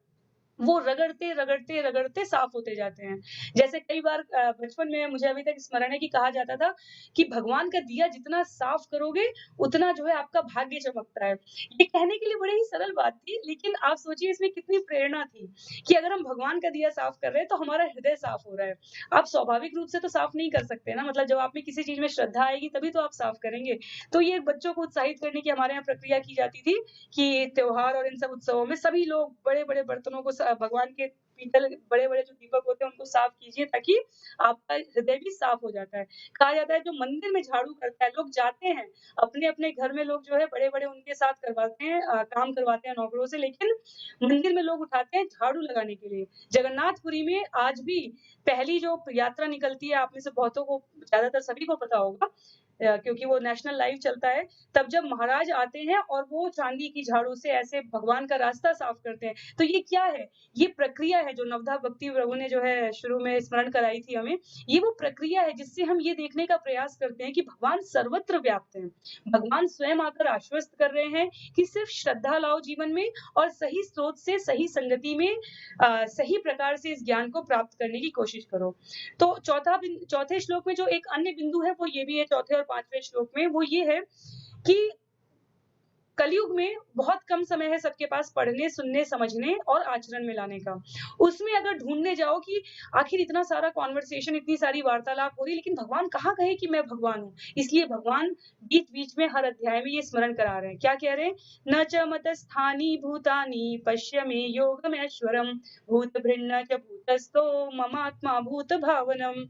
वो रगड़ते साफ होते जाते हैं। जैसे कई बार बचपन में मुझे अभी तक स्मरण है कि कहा जाता था कि भगवान का दिया जितना साफ करोगे, उतना जो है आपका भाग्य चमकता है। ये कहने के लिए बड़ी ही सरल बात थी, लेकिन आप सोचिए इसमें कितनी प्रेरणा थी कि अगर हम भगवान का दिया साफ कर रहे हैं, तो हमारा हृदय साफ हो रहा है। आप स्वाभाविक रूप से तो साफ नहीं कर सकते ना, मतलब जब आप में किसी चीज़ में श्रद्धा आएगी, तभी तो आप साफ करेंगे। तो ये बच्चों को उत्साहित करने की हमारे यहाँ प्रक्रिया की जाती थी कि त्योहार और इन सब उत्सवों में सभी लोग बड़े-बड़े बर्तनों को भगवान के पीतल, बड़े-बड़े जो दीपक होते हैं उनको साफ कीजिए, ताकि आपका हृदय भी साफ हो जाता है। कहा जाता है जो मंदिर में झाड़ू करता है, लोग जाते हैं, अपने-अपने घर में लोग जो है बड़े-बड़े उनके साथ करवाते हैं, काम करवाते हैं नौकरों से, लेकिन मंदिर में लोग उठाते हैं झाड़ू लगाने के लिए। जगन्नाथपुरी में आज भी पहली जो यात्रा निकलती है, आप में से बहुतों को, ज़्यादातर सभी को पता होगा, क्योंकि वो नेशनल लाइव चलता है, तब जब महाराज आते हैं और वो चांदी की झाड़ू से ऐसे भगवान का रास्ता साफ करते हैं। तो ये क्या है? ये प्रक्रिया है जो नवधा भक्ति प्रभु ने जो है शुरू में स्मरण कराई थी हमें। ये वो प्रक्रिया है जिससे हम ये देखने का प्रयास करते हैं कि भगवान सर्वत्र व्याप्त हैं। भगवान स्वयं आकर आश्वस्त कर रहे हैं कि सिर्फ श्रद्धा लाओ जीवन में, और सही स्रोत से, सही संगति में सही प्रकार से इस ज्ञान को प्राप्त करने की कोशिश करो। तो चौथे श्लोक में जो एक अन्य बिंदु है, वो ये भी है, चौथे और 5वें श्लोक में, वो ये है कि कलयुग में बहुत कम समय है सबके पास पढ़ने, सुनने, समझने और आचरण में लाने का। उसमें अगर ढूँढने जाओ कि आखिर इतना सारा कन्वर्सेशन, इतनी सारी वार्तालाप हो रही है, लेकिन भगवान कहाँ कहे कि मैं भगवान हूँ? इसलिए भगवान बीच-बीच में हर अध्याय में ये स्मरण करा रहे हैं। क्या कह रहे हैं? न च मतस्थानि भूतानि पश्य मे योगमैश्वरम् भूतभृन्न च भूतस्थो ममात्मा भूतभावनम्।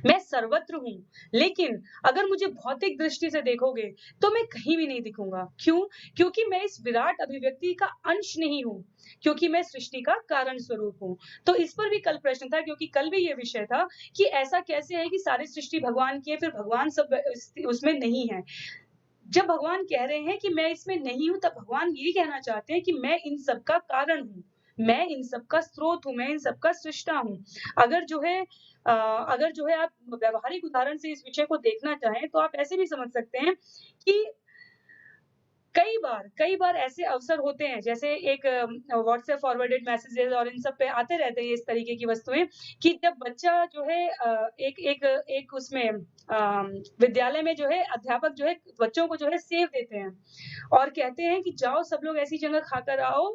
मैं सर्वत्र हूँ, लेकिन अगर मुझे भौतिक दृष्टि से देखोगे, तो मैं कहीं भी नहीं दिखूँगा। क्यों? क्योंकि मैं इस विराट अभिव्यक्ति का अंश नहीं हूँ, क्योंकि मैं सृष्टि का कारण स्वरूप हूँ। तो इस पर भी कल प्रश्न था, क्योंकि कल भी ये विषय था कि ऐसा कैसे है कि सारी सृष्टि भगवान की है, फिर भगवान सब उसमें नहीं है। जब भगवान कह रहे हैं कि मैं इसमें नहीं हूँ, तब भगवान ये कहना चाहते हैं कि मैं इन सब का कारण हूँ। मैं इन सब का स्रोत हूँ, मैं इन सब का सृष्टा हूँ। अगर जो है आप व्यावहारिक उदाहरण से इस विषय को देखना चाहें, तो आप ऐसे भी समझ सकते हैं कि कई बार ऐसे अवसर होते हैं, जैसे एक व्हाट्सएप फॉरवर्डेड मैसेजेस और इन सब पे आते रहते हैं इस तरीके की वस्तुएँ, कि जब बच्चा जो है एक एक एक उसमें विद्यालय में जो है अध्यापक जो है बच्चों को जो है सेव देते हैं और कहते हैं कि जाओ सब लोग ऐसी जगह खाकर आओ,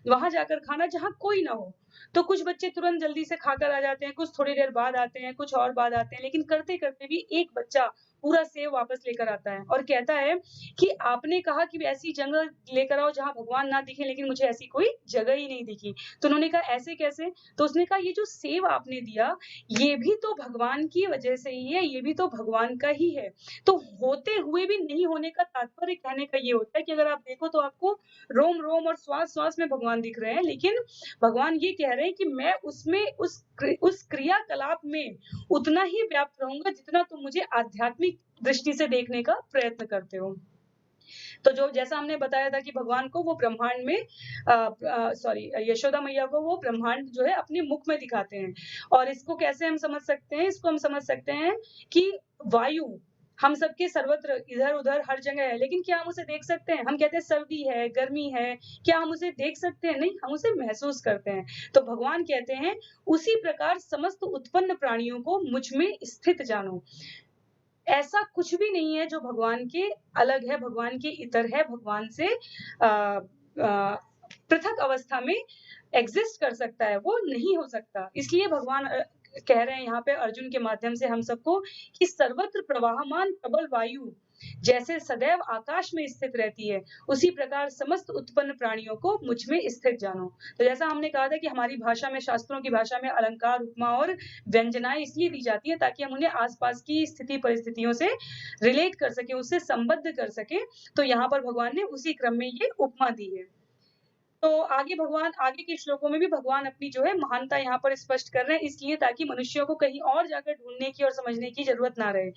वहाँ जाकर खाना जहाँ कोई ना हो। तो कुछ बच्चे तुरंत जल्दी से खाकर आ जाते हैं, कुछ थोड़ी देर बाद आते हैं, कुछ और बाद आते हैं, लेकिन करते-करते भी एक बच्चा पूरा सेव वापस लेकर आता है और कहता है कि आपने कहा कि ऐसी जगह लेकर आओ जहाँ भगवान ना दिखे, लेकिन मुझे ऐसी कोई जगह ही नहीं दिखी। तो उन्होंने कहा ऐसे कैसे? तो उसने कहा ये जो सेव आपने दिया, ये भी तो भगवान की वजह से ही है, ये भी तो भगवान का ही है। तो होते हुए भी नहीं होने का तात्पर्य कहने का ये होता है कि अगर आप देखो तो आपको रोम-रोम और श्वास-श्वास में भगवान दिख रहे हैं, लेकिन भगवान ये कह रहे हैं कि मैं उसमें उस क्रियाकलाप में उतना ही व्याप्त रहूँगा जितना तुम मुझे आध्यात्मिक दृष्टि से देखने का प्रयत्न करते हो। तो जो जैसा हमने बताया था कि भगवान को वो ब्रह्मांड में यशोदा मैया को वो ब्रह्मांड जो है अपने मुख में दिखाते हैं। और इसको कैसे हम समझ सकते हैं? इसको हम समझ सकते हैं कि वायु हम सबके सर्वत्र इधर-उधर हर जगह है, लेकिन क्या हम उसे देख सकते हैं? हम कहते हैं सर्दी है, गर्मी है, क्या हम उसे देख सकते हैं? नहीं, हम उसे महसूस करते हैं। तो भगवान कहते हैं, उसी प्रकार समस्त उत्पन्न प्राणियों को मुझ में स्थित जानो। ऐसा कुछ भी नहीं है जो भगवान के अलग है, भगवान के इतर है, भगवान से पृथक अवस्था में एग्ज़िस्ट कर सकता है, वो नहीं हो सकता। इसलिए भगवान कह रहे हैं यहाँ पे अर्जुन के माध्यम से हम सबको कि सर्वत्र प्रवाहमान प्रबल वायु जैसे सदैव आकाश में स्थित रहती है, उसी प्रकार समस्त उत्पन्न प्राणियों को मुझ में स्थित जानो। तो जैसा हमने कहा था कि हमारी भाषा में, शास्त्रों की भाषा में अलंकार, उपमा और व्यंजनाएँ इसलिए दी जाती है ताकि हम उन्हें आस-पास की स्थिति परिस्थितियों से रिलेट कर सकें, उससे संबद्ध कर सकें। तो यहाँ पर भगवान ने उसी क्रम में ये उपमा दी है। तो आगे के श्लोकों में भी भगवान अपनी जो है महानता यहाँ पर स्पष्ट कर रहे हैं, इसलिए ताकि मनुष्यों को कहीं और जाकर ढूँढने की और समझने की ज़रूरत ना रहे।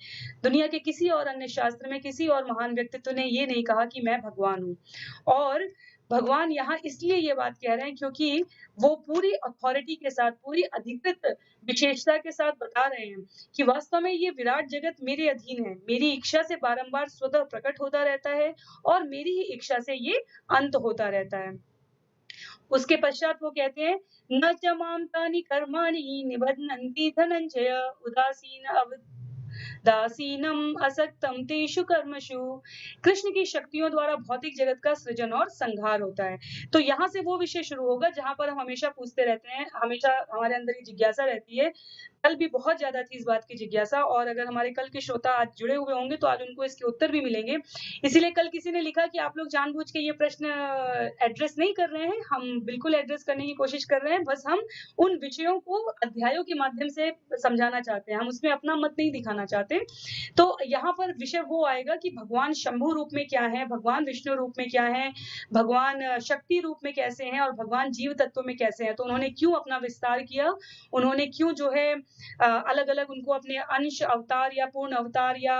दुनिया के किसी और अन्य शास्त्र में किसी और महान व्यक्तित्व ने ये नहीं कहा कि मैं भगवान हूँ। और भगवान यहाँ इसलिए ये बात कह रहे हैं क्योंकि वो पूरी अथॉरिटी के साथ, पूरी अधिकृत विशेषता के साथ बता रहे हैं कि वास्तव में ये विराट जगत मेरे अधीन है। मेरी इच्छा से बारंबार स्वतः प्रकट होता रहता है और मेरी ही इच्छा से ये अंत होता रहता है। उसके पश्चात वो कहते हैं न च माम तानि कर्माणि निबध्नन्ति धनंजय दासीनम असक्तम तेषु कर्मषु। कृष्ण की शक्तियों द्वारा भौतिक जगत का सृजन और संहार होता है। तो यहाँ से वो विषय शुरू होगा जहाँ पर हम हमेशा पूछते रहते हैं, हमेशा हमारे अंदर ये जिज्ञासा रहती है। कल भी बहुत ज्यादा थी इस बात की जिज्ञासा, और अगर हमारे कल के श्रोता आज जुड़े हुए होंगे तो आज उनको इसके उत्तर भी मिलेंगे। इसीलिए कल किसी ने लिखा कि आप लोग जानबूझ के ये प्रश्न एड्रेस नहीं कर रहे हैं, हम बिल्कुल एड्रेस करने की कोशिश कर रहे हैं, बस हम उन विषयों को अध्यायों के माध्यम से समझाना चाहते हैं, हम उसमें अपना मत नहीं दिखाना चाहते। तो यहाँ पर विषय वो आएगा कि भगवान शंभु रूप में क्या है, भगवान विष्णु रूप में क्या है, भगवान शक्ति रूप में कैसे हैं और भगवान जीव तत्व में कैसे हैं। तो उन्होंने क्यों अपना विस्तार किया, उन्होंने क्यों जो है अलग-अलग उनको अपने अंश अवतार या पूर्ण अवतार या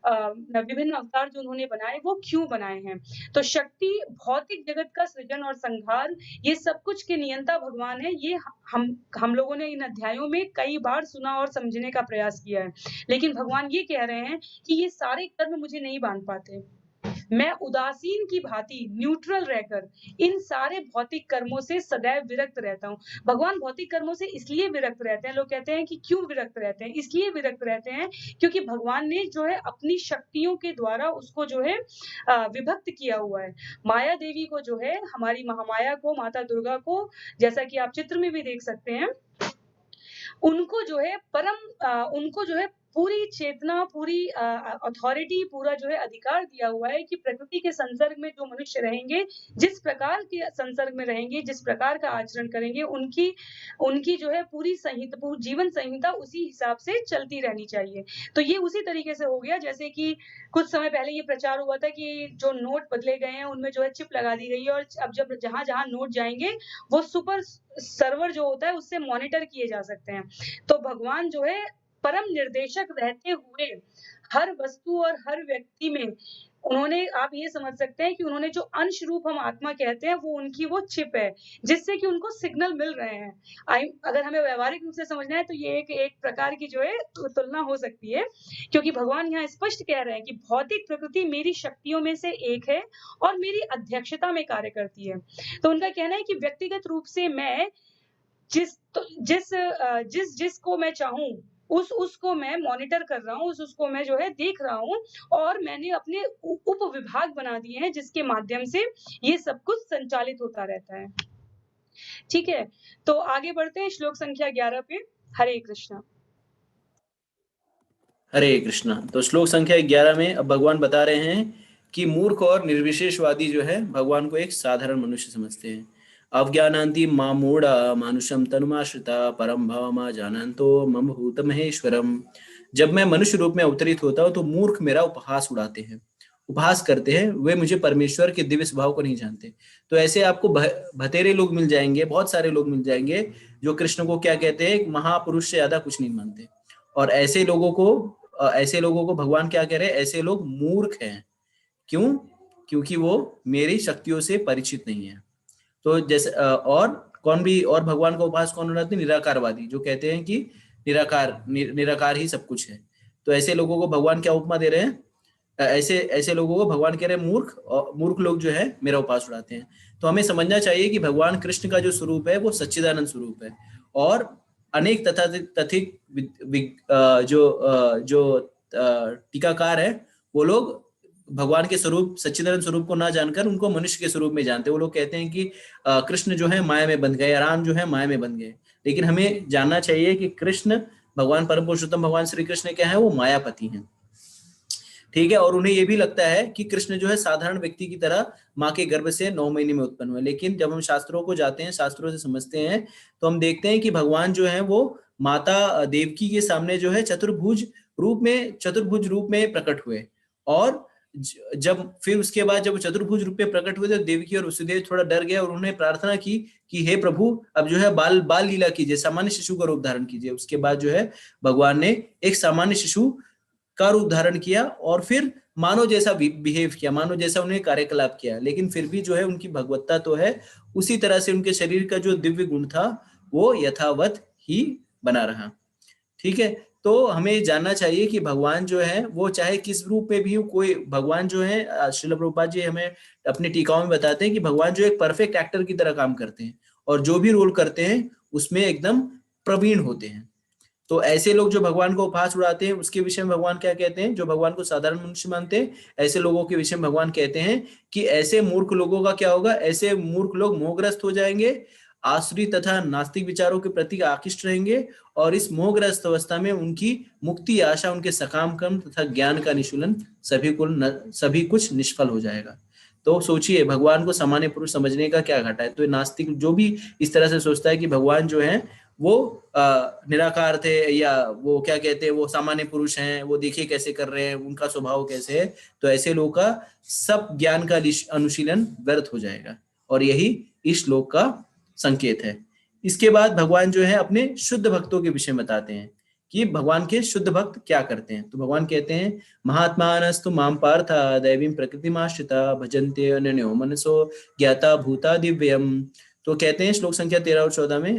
विभिन्न अवतार जो उन्होंने बनाए वो क्यों बनाए हैं। तो शक्ति, भौतिक जगत का सृजन और संहार, ये सब कुछ के नियंता भगवान है। ये हम लोगों ने इन अध्यायों में कई बार सुना और समझने का प्रयास किया है, लेकिन भगवान ये कह रहे हैं कि ये सारे कर्म मुझे नहीं बांध पाते। मैं उदासीन की भांति न्यूट्रल रहकर इन सारे भौतिक कर्मों से सदैव विरक्त रहता हूँ। भगवान भौतिक कर्मों से इसलिए विरक्त रहते हैं, लोग कहते हैं कि क्यों विरक्त रहते हैं? इसलिए विरक्त रहते हैं क्योंकि भगवान ने जो है अपनी शक्तियों के द्वारा उसको जो है विभक्त किया हुआ है। माया देवी को जो है, हमारी महामाया को, माता दुर्गा को, जैसा कि आप चित्र में भी देख सकते हैं, उनको जो है उनको जो है पूरी चेतना, पूरी अथॉरिटी, पूरा जो है अधिकार दिया हुआ है कि प्रकृति के संसर्ग में जो मनुष्य रहेंगे, जिस प्रकार के संसर्ग में रहेंगे, जिस प्रकार का आचरण करेंगे, उनकी जो है पूरी जीवन संहिता उसी हिसाब से चलती रहनी चाहिए। तो ये उसी तरीके से हो गया जैसे कि कुछ समय पहले ये प्रचार हुआ था कि जो नोट बदले गए हैं, उनमें जो है चिप लगा दी गई है और अब जब जहाँ-जहाँ नोट जाएँगे, वो सुपर सर्वर जो होता है उससे मॉनिटर किए जा सकते हैं। तो भगवान जो है परम निर्देशक रहते हुए हर वस्तु और हर व्यक्ति में उन्होंने, आप ये समझ सकते हैं कि उन्होंने जो अंश रूप हम आत्मा कहते हैं, वो उनकी वो चिप है, जिससे कि उनको सिग्नल मिल रहे हैं। अगर हमें व्यावहारिक रूप से समझना है तो ये एक प्रकार की जो है तुलना हो सकती है, क्योंकि भगवान यहाँ स्पष्ट कह रहे हैं कि भौतिक प्रकृति मेरी शक्तियों में से एक है और मेरी अध्यक्षता में कार्य करती है। तो उनका कहना है कि व्यक्तिगत रूप से मैं जिसको मैं चाहूँ, उसको मैं मॉनिटर कर रहा हूँ, उसको मैं जो है देख रहा हूँ, और मैंने अपने उपविभाग बना दिए हैं, जिसके माध्यम से ये सब कुछ संचालित होता रहता है। ठीक है? तो आगे बढ़ते हैं श्लोक संख्या 11 पे। हरे कृष्णा। हरे कृष्णा। तो श्लोक संख्या 11 में अब भगवान बता रहे हैं कि मूर्ख और निर्विशेषवादी जो है भगवान को एक साधारण मनुष्य समझते हैं। अवज्ञानांति मामूढ़ा मानुषम तनुमाश्रिता परम भावमा जानन्तो मम भूत महेश्वरम। जब मैं मनुष्य रूप में अवतरित होता हूँ तो मूर्ख मेरा उपहास उड़ाते हैं, उपहास करते हैं, वे मुझे परमेश्वर के दिव्य स्वभाव को नहीं जानते। तो ऐसे आपको भतेरे लोग मिल जाएंगे, बहुत सारे लोग मिल जाएंगे जो कृष्ण को क्या कहते हैं, एक महापुरुष से ज्यादा कुछ नहीं मानते। और ऐसे लोगों को भगवान क्या कह रहे हैं, ऐसे लोग मूर्ख हैं। क्यों? क्योंकि वो मेरी शक्तियों से परिचित नहीं है। तो जैसे और कौन भी और भगवान का उपहास कौन उड़ाते हैं? निराकारवादी, जो कहते हैं कि निराकार ही सब कुछ है। तो ऐसे लोगों को भगवान क्या उपमा दे रहे हैं? ऐसे ऐसे लोगों को भगवान कह रहे हैं मूर्ख, और मूर्ख लोग जो है मेरा उपहास उड़ाते हैं। तो हमें समझना चाहिए कि भगवान कृष्ण का जो स्वरूप है वो सच्चिदानंद स्वरूप है। और अनेक तथा तथिक जो टीकाकार है, वो लोग भगवान के स्वरूप सच्चिदानंद स्वरूप को ना जानकर उनको मनुष्य के स्वरूप में जानते हैं। वो लोग कहते हैं कि कृष्ण जो है माया में बंध गए, राम जो है माया में बंध गए। लेकिन हमें जानना चाहिए कि कृष्ण भगवान परम पुरुषोत्तम भगवान श्री कृष्ण क्या है, वो मायापति हैं। ठीक है। और उन्हें ये भी लगता है कि कृष्ण जो है साधारण व्यक्ति की तरह माँ के गर्भ से 9 महीने में उत्पन्न हुए। लेकिन जब हम शास्त्रों को जाते हैं, शास्त्रों से समझते हैं, तो हम देखते हैं कि भगवान जो है वो माता देवकी के सामने जो है चतुर्भुज रूप में प्रकट हुए। और जब फिर उसके बाद जब चतुर्भुज रूप में प्रकट हुए तो देवकी और वसुदेव थोड़ा डर गए और उन्होंने प्रार्थना की कि हे प्रभु, अब जो है बाल बाल लीला कीजिए, सामान्य शिशु का रूप धारण कीजिए। उसके बाद जो है भगवान ने एक सामान्य शिशु का रूप धारण किया और फिर मानव जैसा बिहेव किया, मानव जैसा उन्हें कार्यकलाप किया। लेकिन फिर भी जो है उनकी भगवत्ता तो है, उसी तरह से उनके शरीर का जो दिव्य गुण था वो यथावत ही बना रहा। ठीक है। तो हमें जानना चाहिए कि भगवान जो है वो चाहे किस रूप में भी हो, कोई भगवान जो है, श्रील प्रभुपाद जी हमें अपने टीकाओं में बताते हैं कि भगवान जो एक परफेक्ट एक्टर की तरह काम करते हैं और जो भी रोल करते हैं उसमें एकदम प्रवीण होते हैं। तो ऐसे लोग जो भगवान को उपहास उड़ाते हैं उसके विषय में भगवान क्या कहते हैं? जो भगवान को साधारण मनुष्य मानते हैं, ऐसे लोगों के विषय में भगवान कहते हैं कि ऐसे मूर्ख लोगों का क्या होगा? ऐसे मूर्ख लोग मोहग्रस्त हो जाएंगे, आसुरी तथा नास्तिक विचारों के प्रति आकृष्ट रहेंगे, और इस मोहग्रस्त अवस्था में उनकी मुक्ति आशा, उनके सकाम कर्म तथा ज्ञान का निशूलन सभी कुछ निष्फल हो जाएगा। तो सोचिए, भगवान को सामान्य पुरुष समझने का क्या घाटा है? तो नास्तिक जो भी इस तरह से सोचता है कि भगवान जो है वो निराकार थे, या वो क्या कहते हैं, वो सामान्य पुरुष हैं, वो देखिए कैसे कर रहे हैं, उनका स्वभाव कैसे है, तो ऐसे लोगों का सब ज्ञान का अनुशीलन व्यर्थ हो जाएगा। और यही इस श्लोक का संकेत है। इसके बाद भगवान जो है अपने शुद्ध भक्तों के विषय बताते हैं कि भगवान के शुद्ध भक्त क्या करते हैं। तो भगवान कहते हैं, महात्मानस्तु माम पार्थ दैवीं प्रकृतिमाश्रिता भजन्ते अनन्यो मनसो ज्ञाता भूता दिव्यम। तो कहते हैं श्लोक संख्या 13 और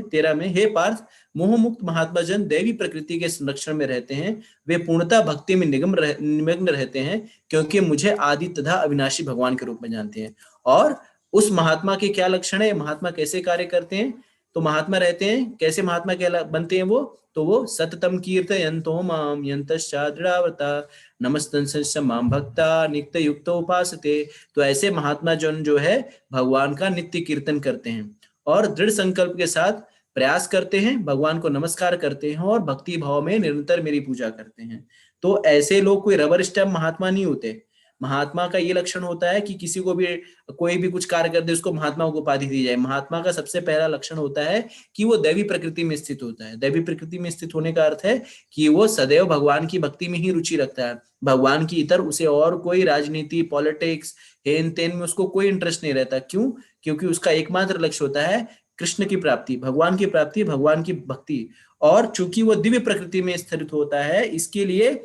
13 में, हे पार्थ, मोह मुक्त महात्मा जन दैवी प्रकृति के संरक्षण में रहते हैं। वे पूर्णता भक्ति में निमग्न रहते हैं, क्योंकि मुझे आदि तथा अविनाशी भगवान के रूप में जानते हैं। और उस महात्मा के क्या लक्षण है, महात्मा कैसे कार्य करते हैं? तो महात्मा रहते हैं कैसे, महात्मा क्या बनते हैं वो? तो वो सततम कीर्तयन्तो माम यन्तश्चाद्रावता नमस्तंस माम भक्ता नित्य युक्त उपासते। तो ऐसे महात्मा जन जो है भगवान का नित्य कीर्तन करते हैं और दृढ़ संकल्प के साथ प्रयास करते हैं, भगवान को नमस्कार करते हैं और भक्ति भाव में निरंतर मेरी पूजा करते हैं। तो ऐसे लोग कोई रबर स्टैम्प महात्मा नहीं होते। महात्मा का ये लक्षण होता है कि किसी को भी कोई भी कुछ कार्य कर दे उसको महात्मा को उपाधि दी जाए। महात्मा का सबसे पहला लक्षण होता है कि वो दैवी प्रकृति में स्थित होता है। दैवी प्रकृति में स्थित होने का अर्थ है कि वो सदैव भगवान की भक्ति में ही रुचि रखता है। भगवान की इतर उसे और कोई राजनीति, पॉलिटिक्स, हेन तेन में उसको कोई इंटरेस्ट नहीं रहता। क्यों? क्योंकि उसका एकमात्र लक्ष्य होता है कृष्ण की प्राप्ति, भगवान की प्राप्ति, भगवान की भक्ति। और चूंकि वो दिव्य प्रकृति में स्थित होता है, इसके लिए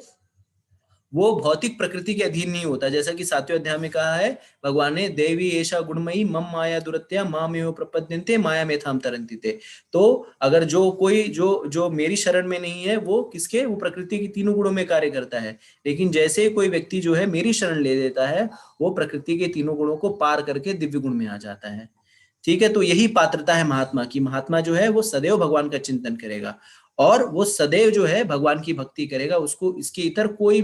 वो भौतिक प्रकृति के अधीन नहीं होता। जैसा कि 7वें अध्याय में कहा है भगवान ने, देवी एषा गुणमयी मम माया दुरत्या मामेव प्रपद्यन्ते माया मेथाम तरन्ति ते। तो अगर जो कोई जो जो मेरी शरण में नहीं है, वो किसके, वो प्रकृति की तीनों गुणों में कार्य करता है। लेकिन जैसे कोई व्यक्ति जो है मेरी शरण ले लेता है, वो प्रकृति के तीनों गुणों को पार करके दिव्य गुण में आ जाता है। ठीक है, तो यही पात्रता है महात्मा की। महात्मा जो है वो सदैव भगवान का चिंतन करेगा और वो सदैव जो है भगवान की भक्ति करेगा। उसको इसके इतर कोई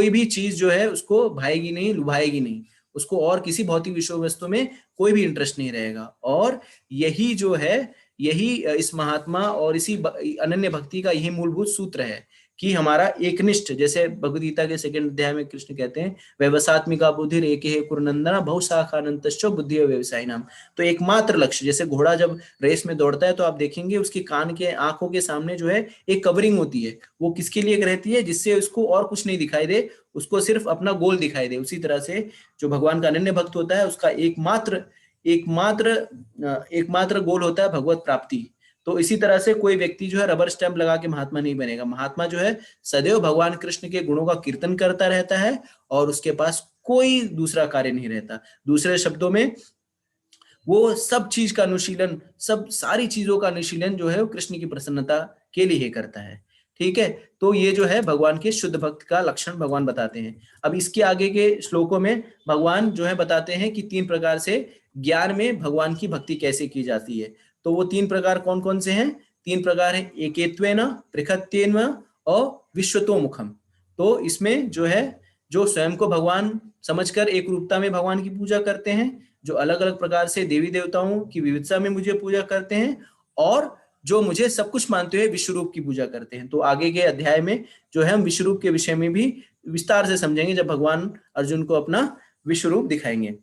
भी चीज जो है उसको भाएगी नहीं, लुभाएगी नहीं। उसको और किसी भौतिक विषय वस्तु में कोई भी इंटरेस्ट नहीं रहेगा। और यही जो है, यही इस महात्मा और इसी अनन्य भक्ति का यही मूलभूत सूत्र है कि हमारा एकनिष्ठ, जैसे भगवद गीता के 2 अध्याय में कृष्ण कहते हैं, व्यवसात्मिका बुद्धि एके हे कुरुनंदना बहुशाखानंतश्च बुद्धि व्यवसायी नाम। तो एकमात्र लक्ष्य, जैसे घोड़ा जब रेस में दौड़ता है तो आप देखेंगे उसके कान के, आंखों के सामने जो है एक कवरिंग होती है, वो किसके लिए रहती है, जिससे उसको और कुछ नहीं दिखाई दे, उसको सिर्फ अपना गोल दिखाई दे। उसी तरह से जो भगवान का अनन्य भक्त होता है उसका एकमात्र गोल होता है भगवत प्राप्ति। तो इसी तरह से कोई व्यक्ति जो है रबर स्टैंप लगा के महात्मा नहीं बनेगा। महात्मा जो है सदैव भगवान कृष्ण के गुणों का कीर्तन करता रहता है और उसके पास कोई दूसरा कार्य नहीं रहता। दूसरे शब्दों में वो सब चीज का अनुशीलन, सब सारी चीजों का अनुशीलन जो है वो कृष्ण की प्रसन्नता के लिए करता है। ठीक है, तो ये जो है भगवान के शुद्ध भक्त का लक्षण भगवान बताते हैं। अब इसके आगे के श्लोकों में भगवान जो है बताते हैं कि 3 प्रकार से ज्ञान में भगवान की भक्ति कैसे की जाती है। तो वो 3 प्रकार कौन कौन से हैं? 3 प्रकार है, एकेत्वेन, पृथक्त्वेन और विश्वतोमुखम। तो इसमें जो है, जो स्वयं को भगवान समझकर एक रूपता में भगवान की पूजा करते हैं, जो अलग अलग प्रकार से देवी देवताओं की विविधता में मुझे पूजा करते हैं, और जो मुझे सब कुछ मानते हुए विश्व रूप की पूजा करते हैं। तो आगे के अध्याय में जो है हम विश्व रूप के विषय में भी विस्तार से समझेंगे जब भगवान अर्जुन को अपना विश्व रूप दिखाएंगे।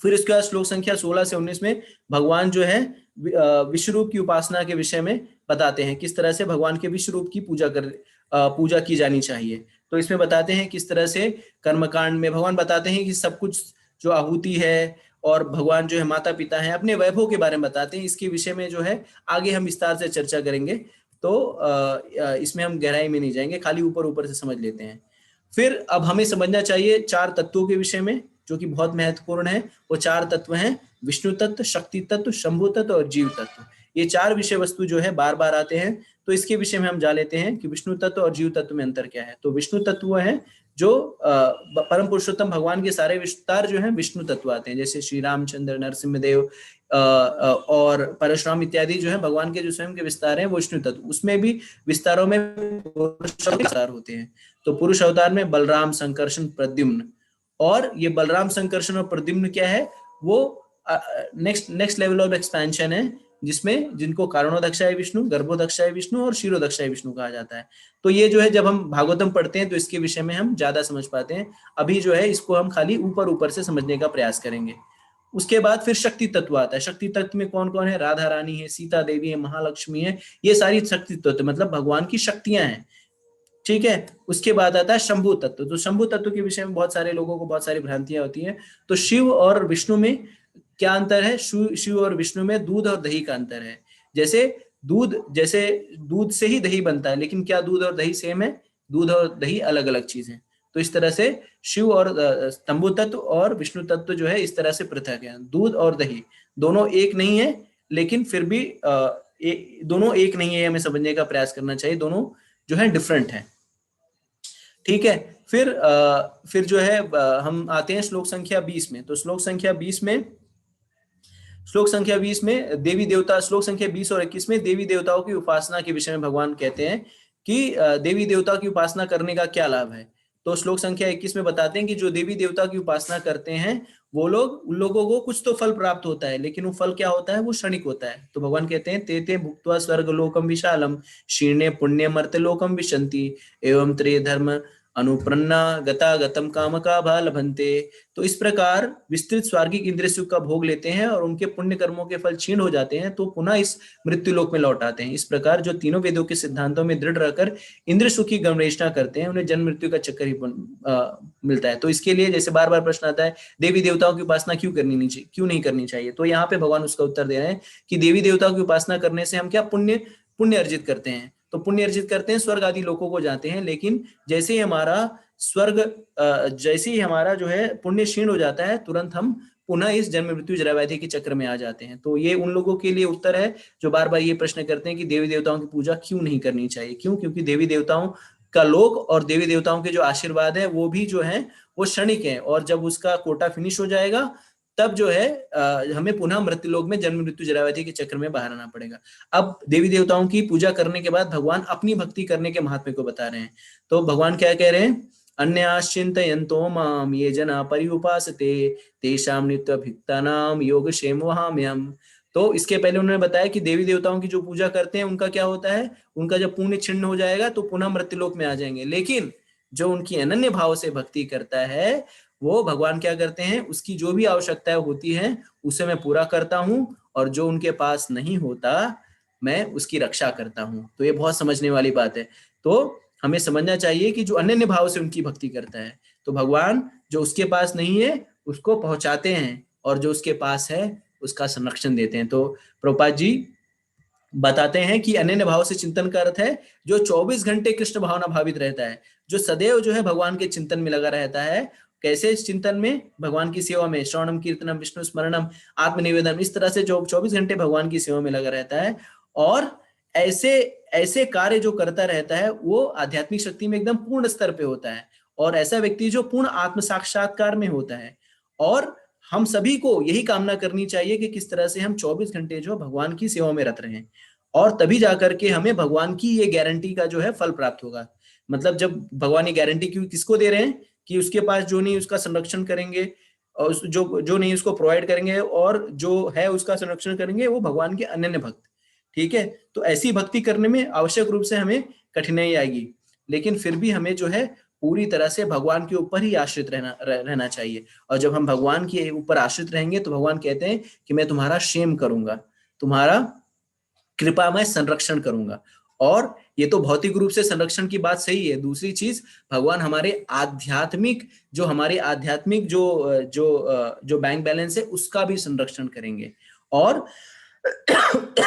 फिर इसके बाद श्लोक संख्या 16 से 19 में भगवान जो है विश्व रूप की उपासना के विषय में बताते हैं, किस तरह से भगवान के विश्व रूप की पूजा की जानी चाहिए। तो इसमें बताते हैं किस तरह से कर्मकांड में भगवान बताते हैं कि सब कुछ जो आहुति है और भगवान जो है माता पिता हैं, अपने वैभव के बारे में बताते हैं। इसके विषय में जो है आगे हम विस्तार से चर्चा करेंगे, तो इसमें हम गहराई में नहीं जाएंगे, खाली ऊपर ऊपर से समझ लेते हैं। फिर अब हमें समझना चाहिए 4 तत्वों के विषय में, जो कि बहुत महत्वपूर्ण है। वो 4 तत्व हैं, विष्णु तत्व, शक्ति तत्व, शंभु तत्व और जीव तत्व। ये 4 विषय वस्तु जो है बार बार आते हैं, तो इसके विषय में हम जान लेते हैं कि विष्णु तत्व और जीव तत्व में अंतर क्या है। तो विष्णु तत्व है जो परम पुरुषोत्तम भगवान के सारे विस्तार जो है विष्णु तत्व आते हैं, जैसे श्री रामचंद्र, नरसिंहदेव और परशुराम इत्यादि जो है भगवान के जो स्वयं के विस्तार हैं वो विष्णु तत्व। उसमें भी विस्तारों में पुरुष अवतार होते हैं। तो पुरुष अवतार में बलराम, संकर्षण, प्रद्युम्न। और ये बलराम, संकर्षण और प्रद्युम्न क्या है, वो नेक्स्ट लेवल ऑफ एक्सपेंशन है, जिसमें जिनको कारणोदक्षाय विष्णु, गर्भोदक्षाय विष्णु और क्षीरोदक्षाय विष्णु कहा जाता है। तो ये जो है जब हम भागवतम पढ़ते हैं तो इसके विषय में हम ज्यादा समझ पाते हैं। अभी जो है इसको हम खाली ऊपर से समझने का प्रयास करेंगे। उसके बाद फिर शक्ति तत्व आता है। शक्ति तत्व में कौन कौन है? राधा रानी है, सीता देवी है, महालक्ष्मी है, ये सारी शक्ति तत्व मतलब भगवान की शक्तियां हैं। ठीक है, उसके बाद आता है शंभु तत्व। तो शंभु तत्व के विषय में बहुत सारे लोगों को बहुत सारी भ्रांतियां होती हैं। तो शिव और विष्णु में क्या अंतर है? शिव और विष्णु में दूध और दही का अंतर है। जैसे दूध से ही दही बनता है, लेकिन क्या दूध और दही सेम है? दूध और दही अलग अलग चीज है। तो इस तरह से शिव और शंभु तत्व और विष्णु तत्व जो है इस तरह से पृथक है। दूध और दही दोनों एक नहीं है, लेकिन फिर भी दोनों एक नहीं है, हमें समझने का प्रयास करना चाहिए। दोनों जो है डिफरेंट है। ठीक है, फिर जो है हम आते हैं श्लोक संख्या 20 में। तो श्लोक संख्या 20 में देवी देवता, श्लोक संख्या 20 और 21 में देवी देवताओं की उपासना के विषय में भगवान कहते हैं कि देवी देवता की उपासना करने का क्या लाभ है। तो श्लोक संख्या 21 में बताते हैं कि जो देवी देवता की उपासना करते हैं उन लोगों को कुछ तो फल प्राप्त होता है, लेकिन वो फल क्या होता है? वो क्षणिक होता है। तो भगवान कहते हैं ते भुक्त्वा स्वर्ग लोकम विशालम शीर्णे पुण्य मर्त्य लोकम विशंति एवं त्रय धर्म अनुप्रन्ना गता गतम काम का भा लभंते। तो इस प्रकार विस्तृत स्वर्गिक इंद्रिय सुख का भोग लेते हैं और उनके पुण्य कर्मों के फल क्षीण हो जाते हैं, तो पुनः इस मृत्यु लोक में लौट आते हैं। इस प्रकार जो तीनों वेदों के सिद्धांतों में दृढ़ रहकर इंद्र सुख की गवेषणा करते हैं, उन्हें जन्म मृत्यु का चक्कर ही मिलता है। तो इसके लिए जैसे बार बार प्रश्न आता है देवी देवताओं की उपासना क्यों नहीं करनी चाहिए, तो यहाँ पे भगवान उसका उत्तर दे रहे हैं कि देवी देवताओं की उपासना करने से हम क्या पुण्य अर्जित करते हैं। तो पुण्य अर्जित करते हैं, स्वर्ग आदि लोकों को जाते हैं, लेकिन जैसे ही हमारा जैसे ही हमारा जो है पुण्य क्षीण हो जाता है, तुरंत हम पुनः इस जन्म मृत्यु जरा व्याधि के चक्र में आ जाते हैं। तो ये उन लोगों के लिए उत्तर है जो बार बार ये प्रश्न करते हैं कि देवी देवताओं की पूजा क्यों नहीं करनी चाहिए। क्यों? क्योंकि देवी देवताओं का लोक और देवी देवताओं के जो आशीर्वाद है वो भी जो है वो क्षणिक है, और जब उसका कोटा फिनिश हो जाएगा तब जो है हमें पुनः मृत्यु लोक में जन्म मृत्यु जरा व्याधि के चक्र में बाहर आना पड़ेगा। अब देवी देवताओं की पूजा करने के बाद भगवान अपनी भक्ति करने के महात्म्य को बता रहे हैं। तो भगवान क्या कह रहे हैं? अन्याश्चिन्तयन्तो माम ये जना पर्युपासते तेषां नित्यभिक्तानां योगक्षेमवहाम्यहम्। तो इसके पहले उन्होंने बताया कि देवी देवताओं की जो पूजा करते हैं उनका क्या होता है, उनका जब पुण्य छिन्न हो जाएगा तो पुनः मृत्युलोक में आ जाएंगे, लेकिन जो उनकी अनन्य भाव से भक्ति करता है वो भगवान क्या करते हैं, उसकी जो भी आवश्यकताएं होती हैं उसे मैं पूरा करता हूं, और जो उनके पास नहीं होता मैं उसकी रक्षा करता हूं। तो ये बहुत समझने वाली बात है। तो हमें समझना चाहिए कि जो अनन्य भाव से उनकी भक्ति करता है, तो भगवान जो उसके पास नहीं है उसको पहुंचाते हैं, और जो उसके पास है उसका संरक्षण देते हैं। तो प्रभुपाद जी बताते हैं कि अनन्य भाव से चिंतन का अर्थ है जो 24 घंटे कृष्ण भावना भावित रहता है, जो सदैव जो है भगवान के चिंतन में लगा रहता है। कैसे इस चिंतन में? भगवान की सेवा में, श्रवणम कीर्तनम विष्णु स्मरणम आत्मनिवेदन, इस तरह से जो 24 घंटे भगवान की सेवा में लगा रहता है, और ऐसे ऐसे कार्य जो करता रहता है वो आध्यात्मिक शक्ति में एकदम पूर्ण स्तर पे होता है, और ऐसा व्यक्ति जो पूर्ण आत्म साक्षात्कार में होता है। और हम सभी को यही कामना करनी चाहिए कि किस तरह से हम 24 घंटे जो भगवान की सेवा में रत रहें, और तभी जाकर के हमें भगवान की ये गारंटी का जो है फल प्राप्त होगा। मतलब जब भगवान ये गारंटी किसको दे रहे हैं कि उसके पास जो नहीं उसका संरक्षण करेंगे, और जो नहीं उसको प्रोवाइड करेंगे, और जो है उसका संरक्षण करेंगे, वो भगवान के अनन्य भक्त। ठीक है, तो ऐसी भक्ति करने में आवश्यक रूप से हमें कठिनाई आएगी, लेकिन फिर भी हमें जो है पूरी तरह से भगवान के ऊपर ही आश्रित रहना चाहिए। और जब हम भगवान के ऊपर आश्रित रहेंगे तो भगवान कहते हैं कि मैं तुम्हारा क्षेम करूंगा, तुम्हारा कृपामय संरक्षण करूंगा। और ये तो भौतिक रूप से संरक्षण की बात सही है। दूसरी चीज, भगवान हमारे आध्यात्मिक जो बैंक बैलेंस है उसका भी संरक्षण करेंगे, और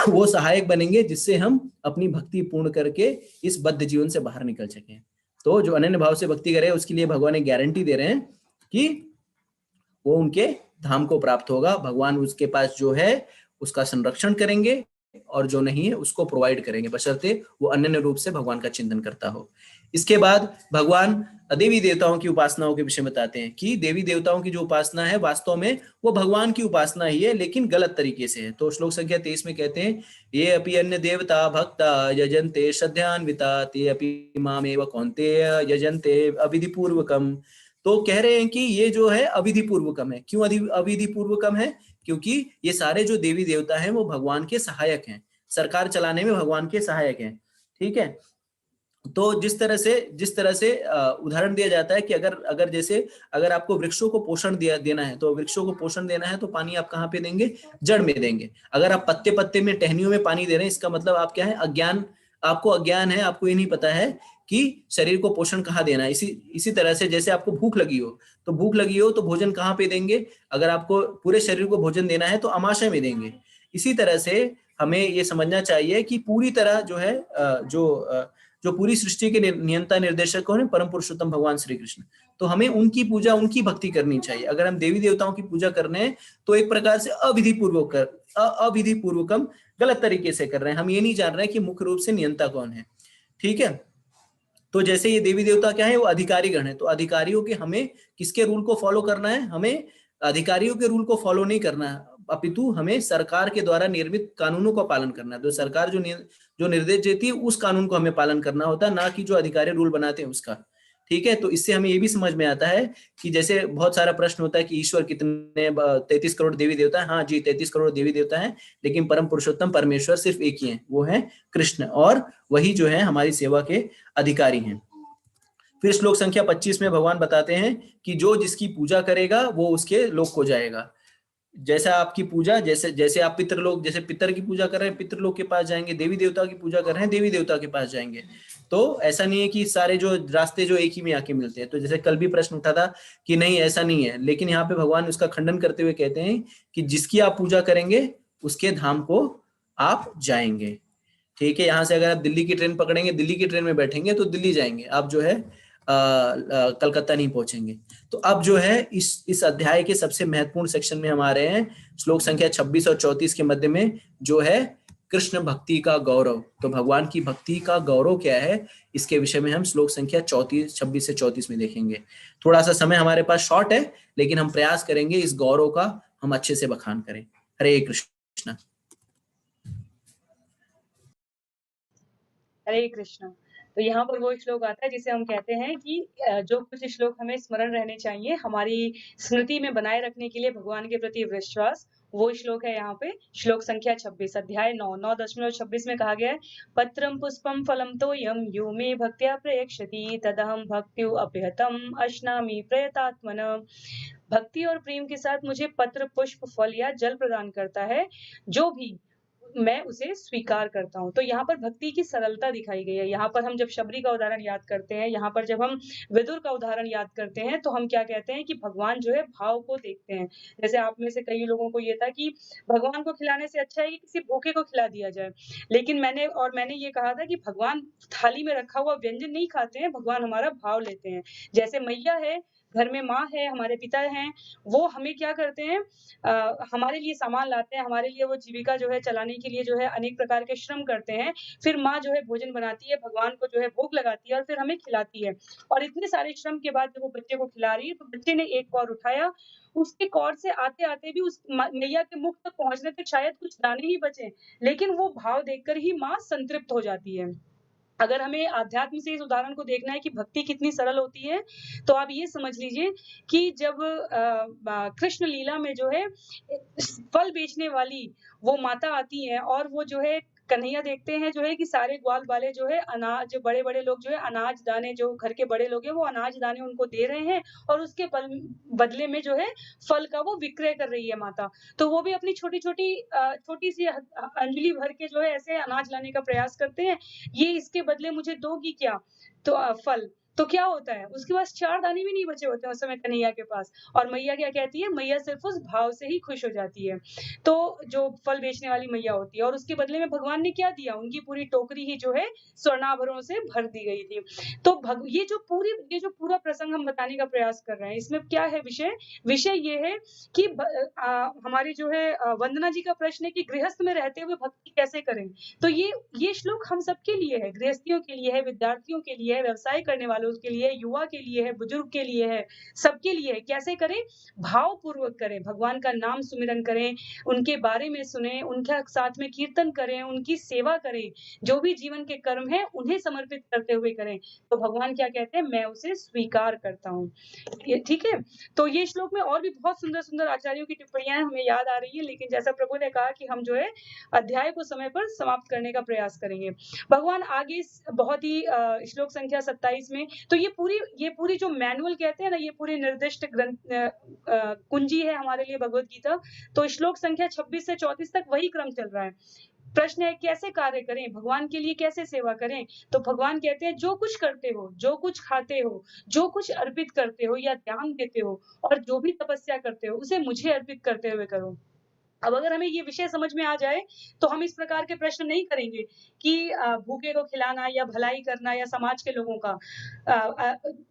वो सहायक बनेंगे जिससे हम अपनी भक्ति पूर्ण करके इस बद्ध जीवन से बाहर निकल सकें। तो जो अनन्य भाव से भक्ति करे उसके लिए भगवान एक गारंटी दे रहे हैं कि वो उनके धाम को प्राप्त होगा। भगवान उसके पास जो है उसका संरक्षण करेंगे, और जो नहीं है उसको प्रोवाइड करेंगे, बशर्ते वो अनन्य रूप से भगवान का चिंतन करता हो। इसके बाद भगवान देवी देवताओं की उपासनाओं के विषय बताते हैं कि देवी देवताओं की जो उपासना है वास्तव में वो भगवान की उपासना ही है, लेकिन गलत तरीके से है। तो श्लोक संख्या 23 में कहते हैं, ये अपि अन्य देवता भक्ता यजन्ते श्रद्धान्विता ते अपि मामेव कौन्तेय यजन्ते अविधि पूर्वकम। तो कह रहे हैं कि ये जो है अविधि पूर्वकम है। क्यों अविधि पूर्वकम है? क्योंकि ये सारे जो देवी देवता हैं वो भगवान के सहायक हैं, सरकार चलाने में भगवान के सहायक हैं। ठीक है, तो जिस तरह से उदाहरण दिया जाता है कि अगर आपको वृक्षों को पोषण देना है, तो वृक्षों को पोषण देना है तो पानी आप कहाँ पे देंगे? जड़ में देंगे। अगर आप पत्ते पत्ते में, टहनियों में पानी दे रहे हैं, इसका मतलब आप क्या है? अज्ञान, आपको अज्ञान है, आपको ये नहीं पता है कि शरीर को पोषण कहाँ देना है। इसी तरह से जैसे आपको भूख लगी हो तो भोजन कहाँ पे देंगे? अगर आपको पूरे शरीर को भोजन देना है तो आमाशय में देंगे। इसी तरह से हमें ये समझना चाहिए कि पूरी तरह जो है जो पूरी सृष्टि के नियंता निर्देशक कौन है? परम पुरुषोत्तम भगवान श्री कृष्ण। तो हमें उनकी पूजा, उनकी भक्ति करनी चाहिए। अगर हम देवी देवताओं की पूजा करने हैं तो एक प्रकार से अविधि पूर्वकम गलत तरीके से कर रहे हैं। हम ये नहीं जान रहे हैं कि मुख्य रूप से नियंता कौन है। ठीक है, तो जैसे ये देवी देवता क्या है? वो अधिकारी गण है। तो अधिकारियों के हमें किसके रूल को फॉलो करना है? हमें अधिकारियों के रूल को फॉलो नहीं करना है, अपितु हमें सरकार के द्वारा निर्मित कानूनों का पालन करना है। तो सरकार जो निर्देश देती है उस कानून को हमें पालन करना होता है, ना कि जो अधिकारी रूल बनाते हैं उसका। ठीक है, तो इससे हमें ये भी समझ में आता है कि जैसे बहुत सारा प्रश्न होता है कि ईश्वर कितने, 33 करोड़ देवी देवता है। हाँ जी, 33 करोड़ देवी देवता है, लेकिन परम पुरुषोत्तम परमेश्वर सिर्फ एक ही है, वो है कृष्ण, और वही जो है हमारी सेवा के अधिकारी हैं। फिर श्लोक संख्या 25 में भगवान बताते हैं कि जो जिसकी पूजा करेगा वो उसके लोक को जाएगा। जैसा आपकी पूजा, जैसे आप पितृलोक, जैसे पितर की पूजा कर रहे हैं पितृलोक के पास जाएंगे, देवी देवता की पूजा कर रहे हैं देवी देवता के पास जाएंगे। तो ऐसा नहीं है कि सारे जो रास्ते जो एक ही में आके मिलते हैं। तो जैसे कल भी प्रश्न उठा था कि नहीं ऐसा नहीं है, लेकिन यहाँ पे भगवान उसका खंडन करते हुए कहते हैं कि जिसकी आप पूजा करेंगे उसके धाम को आप जाएंगे। ठीक है, यहाँ से अगर आप दिल्ली की ट्रेन पकड़ेंगे, दिल्ली की ट्रेन में बैठेंगे तो दिल्ली जाएंगे, आप जो है कलकत्ता नहीं पहुंचेंगे। तो अब जो है इस अध्याय के सबसे महत्वपूर्ण सेक्शन में हम आ रहे हैं, श्लोक संख्या 26 और 34 के मध्य में, जो है कृष्ण भक्ति का गौरव। तो भगवान की भक्ति का गौरव क्या है, इसके विषय में हम श्लोक संख्या 26 से 34 में देखेंगे। थोड़ा सा समय हमारे पास शॉर्ट है, लेकिन हम प्रयास करेंगे इस गौरव का हम अच्छे से बखान करें। हरे कृष्ण। हरे कृष्ण। तो यहाँ पर वो श्लोक आता है जिसे हम कहते हैं कि जो कुछ श्लोक हमें स्मरण रहने चाहिए, हमारी स्मृति में बनाए रखने के लिए भगवान के प्रति विश्वास, वो श्लोक है यहाँ पे श्लोक संख्या 26, अध्याय 9.26 में कहा गया है, पत्रम पुष्पम फलम तोयम यो मे भक्त्या प्रयक्षति तदहम भक्त्युः अप्यहतम अश्नामि प्रयतात्मन। भक्ति और प्रेम के साथ मुझे पत्र, पुष्प, फल या जल प्रदान करता है, जो भी मैं उसे स्वीकार करता हूँ। तो यहाँ पर भक्ति की सरलता दिखाई गई है। यहाँ पर हम जब शबरी का उदाहरण याद करते हैं, यहाँ पर जब हम विदुर का उदाहरण याद करते हैं, तो हम क्या कहते हैं कि भगवान जो है भाव को देखते हैं। जैसे आप में से कई लोगों को ये था कि भगवान को खिलाने से अच्छा है कि किसी भूखे को खिला दिया जाए। लेकिन मैंने ये कहा था कि भगवान थाली में रखा हुआ व्यंजन नहीं खाते हैं, भगवान हमारा भाव लेते हैं। जैसे मैया है, घर में माँ है, हमारे पिता हैं, वो हमें क्या करते हैं, हमारे लिए सामान लाते हैं, हमारे लिए वो जीविका जो है चलाने के लिए जो है अनेक प्रकार के श्रम करते हैं। फिर माँ जो है भोजन बनाती है, भगवान को जो है भोग लगाती है और फिर हमें खिलाती है। और इतने सारे श्रम के बाद जब वो बच्चे को खिला रही है, तो बच्चे ने एक कौर उठाया, उसके कौर से आते-आते भी उस मैया के मुख तक पहुँचने तक शायद कुछ दाने ही बचे, लेकिन वो भाव देखकर ही माँ संतृप्त हो जाती है। अगर हमें अध्यात्म से इस उदाहरण को देखना है कि भक्ति कितनी सरल होती है, तो आप ये समझ लीजिए कि जब कृष्ण लीला में जो है फल बेचने वाली वो माता आती हैं और वो जो है कन्हैया देखते हैं जो है कि सारे ग्वाल वाले जो है अनाज, बड़े-बड़े लोग जो है अनाज दाने, जो घर के बड़े लोग हैं वो अनाज दाने उनको दे रहे हैं और उसके बदले में जो है फल का वो विक्रय कर रही है माता। तो वो भी अपनी छोटी-सी अंजलि भर के जो है ऐसे अनाज लाने का प्रयास करते हैं, ये इसके बदले मुझे दोगी क्या? तो फल। तो क्या होता है, उसके पास 4 दाने भी नहीं बचे होते हैं उस समय कन्हैया के पास, और मैया क्या कहती है, मैया सिर्फ़ उस भाव से ही खुश हो जाती है। तो जो फल बेचने वाली मैया होती है, और उसके बदले में भगवान ने क्या दिया, उनकी पूरी टोकरी ही जो है स्वर्णाभरणों से भर दी गई थी। तो ये जो पूरा प्रसंग हम बताने का प्रयास कर रहे हैं, इसमें क्या है विषय? विषय ये है कि हमारी जो है वंदना जी का प्रश्न है कि गृहस्थ में रहते हुए भक्ति कैसे करें? तो ये श्लोक हम सबके लिए है, गृहस्थियों के लिए है, विद्यार्थियों के लिए है, व्यवसाय करने वालों के लिए है, युवा के लिए है, बुजुर्ग के लिए है, सबके लिए है। कैसे करें? भावपूर्वक करें, भगवान का नाम सुमिरन करें, उनके बारे में सुनें, उनके साथ में कीर्तन करें, उनकी सेवा करें, जो भी जीवन के कर्म हैं, उन्हें समर्पित करते हुए करें। तो भगवान क्या कहते हैं? मैं उसे स्वीकार करता हूँ। ये ठीक है? तो ये श्लोक में और भी बहुत सुंदर-सुंदर आचार्यों की टिप्पणियाँ हमें याद आ रही हैं, लेकिन जैसा प्रभु ने कहा कि हम जो है अध्याय को समय पर समाप्त करने का प्रयास करेंगे। भगवान आगे बहुत ही श्लोक संख्या 27 में, तो ये पूरी जो मैनुअल कहते हैं ना, ये पूरी निर्दिष्ट कुंजी है हमारे लिए भगवत गीता। तो श्लोक संख्या 26 से 34 तक वही क्रम चल रहा है। प्रश्न है कैसे कार्य करें, भगवान के लिए कैसे सेवा करें? तो भगवान कहते हैं जो कुछ करते हो, जो कुछ खाते हो, जो कुछ अर्पित करते हो या ध्यान देते हो और जो भी तपस्या करते हो, उसे मुझे अर्पित करते हुए करो। अब अगर हमें ये विषय समझ में आ जाए, तो हम इस प्रकार के प्रश्न नहीं करेंगे कि भूखे को खिलाना या भलाई करना या समाज के लोगों का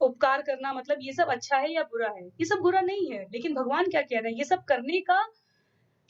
उपकार करना, मतलब ये सब अच्छा है या बुरा है? ये सब बुरा नहीं है, लेकिन भगवान क्या कह रहे हैं, ये सब करने का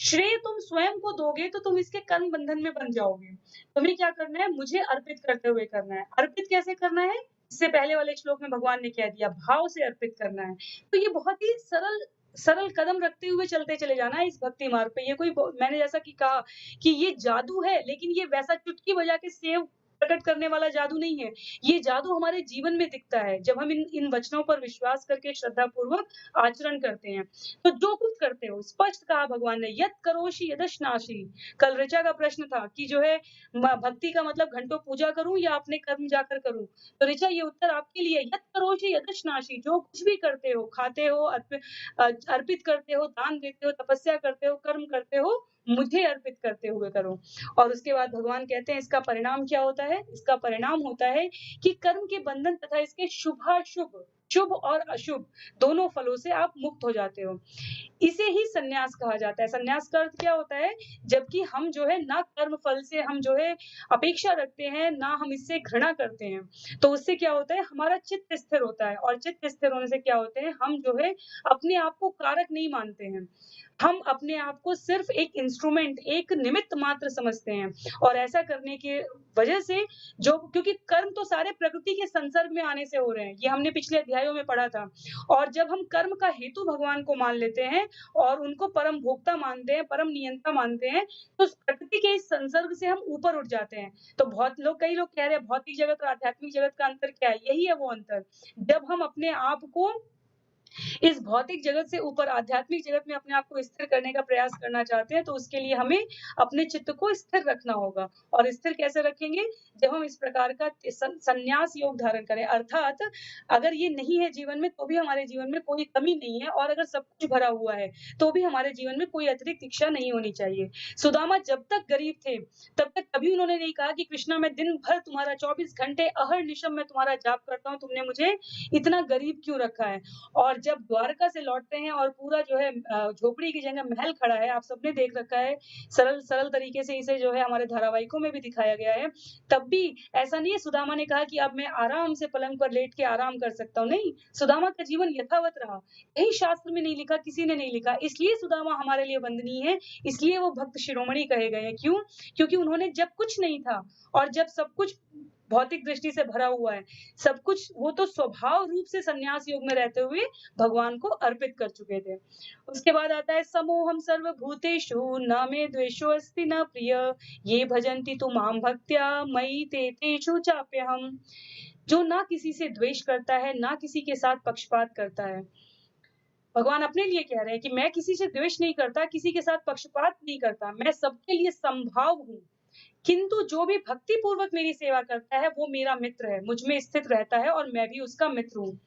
श्रेय तुम स्वयं को दोगे तो तुम इसके कर्म बंधन में बन जाओगे। तुम्हें क्या करना है? मुझे अर्पित करते हुए करना है। अर्पित कैसे करना है? इससे पहले वाले श्लोक में भगवान ने कह दिया, भाव से अर्पित करना है। तो ये बहुत ही सरल सरल कदम रखते हुए चलते चले जाना है इस भक्ति मार्ग पे। ये कोई मैंने जैसा कि कहा कि ये जादू है, लेकिन ये वैसा चुटकी बजा के सेव प्रकट करने वाला जादू नहीं है। ये जादू हमारे जीवन में दिखता है, जब हम इन वचनों पर विश्वास करके श्रद्धापूर्वक आचरण करते हैं। तो जो कुछ करते हो, स्पष्ट कहा भगवान ने, यत् करोषि यदश्नासि। कल ऋचा का प्रश्न था कि जो है भक्ति का मतलब घंटों पूजा करूं या अपने कर्म जाकर करूं। तो ऋचा ये उत्तर आपके लिए, यत् करोषि यदश्नासि, जो कुछ भी करते हो, खाते हो, अर्पित करते हो, दान देते हो, तपस्या करते हो, कर्म करते हो, मुझे अर्पित करते हुए करो। और उसके बाद भगवान कहते हैं इसका परिणाम क्या होता है? इसका परिणाम होता है कि कर्म के बंधन तथा इसके शुभाशुभ, शुभ और अशुभ दोनों फलों से आप मुक्त हो जाते हो। इसे ही सन्यास कहा जाता है। सन्यास का अर्थ क्या होता है? जबकि हम जो है ना कर्म फल से हम जो है अपेक्षा रखते हैं, ना हम इससे घृणा करते हैं। तो उससे क्या होता है? हमारा चित्त स्थिर होता है और चित्त स्थिर होने से क्या होते हैं? हम जो है अपने आप को कारक नहीं मानते हैं। हम अपने आप को सिर्फ़ एक इंस्ट्रूमेंट, एक निमित्त मात्र समझते हैं और ऐसा करने की वजह से जो क्योंकि कर्म तो सारे प्रकृति के संसर्ग में आने से हो रहे हैं, ये हमने पिछले अध्यायों में पढ़ा था। और जब हम कर्म का हेतु भगवान को मान लेते हैं और उनको परम भोक्ता मानते हैं, परम नियंता मानते हैं, तो उस प्रकृति के इस संसर्ग से हम ऊपर उठ जाते हैं। तो बहुत लोग कई लोग कह रहे हैं भौतिक जगत और आध्यात्मिक जगत का अंतर क्या है? यही है वो अंतर। जब हम अपने आप को इस भौतिक जगत से ऊपर आध्यात्मिक जगत में अपने आप को स्थिर करने का प्रयास करना चाहते हैं, तो उसके लिए हमें अपने चित्त को स्थिर रखना होगा। और स्थिर कैसे रखेंगे? जब हम इस प्रकार का संन्यास योग धारण करें, अर्थात अगर ये नहीं है जीवन में, तो भी हमारे जीवन में कोई कमी नहीं है और अगर सब कुछ भरा हुआ है, तो भी हमारे जीवन में कोई अतिरिक्त इच्छा नहीं होनी चाहिए। सुदामा जब तक गरीब थे, तब तक कभी उन्होंने नहीं कहा कि कृष्णा मैं दिन भर तुम्हारा 24 घंटे अहर्निशम मैं तुम्हारा जाप करता हूँ, तुमने मुझे इतना गरीब क्यों रखा है? और जब द्वारका से लौटते हैं और पूरा जो है झोपड़ी की जगह महल खड़ा है, आप सबने देख रखा है, सरल सरल तरीके से इसे जो है हमारे धारावाहिकों में भी दिखाया गया है। तब भी ऐसा नहीं है सुदामा ने कहा कि अब मैं आराम से पलंग पर लेट के आराम कर सकता हूँ, नहीं, सुदामा का जीवन यथावत रहा। कहीं शास्त्र में नहीं लिखा, किसी ने नहीं लिखा, इसलिए सुदामा हमारे लिए वंदनीय है, इसलिए वो भक्त शिरोमणि कहे गए हैं। क्यों? क्योंकि उन्होंने जब कुछ नहीं था और जब सब कुछ भौतिक दृष्टि से भरा हुआ है, सब कुछ वो तो स्वभाव रूप से संन्यास योग में रहते हुए भगवान को अर्पित कर चुके थे। उसके बाद आता है समोहम सर्वभूतेषु न मे द्वेषो अस्ति न प्रिय ये भजन्ति तु मां भक्त्या मयि ते तेषु चाप्यहम्। जो ना किसी से द्वेष करता है, ना किसी के साथ पक्षपात करता है। भगवान अपने लिए कह रहे हैं कि मैं किसी से द्वेष नहीं करता, किसी के साथ पक्षपात नहीं करता, मैं सबके लिए समभाव हूँ। किंतु जो भी भक्ति पूर्वक मेरी सेवा करता है वो मेरा मित्र है, मुझ में स्थित रहता है और मैं भी उसका मित्र हूँ।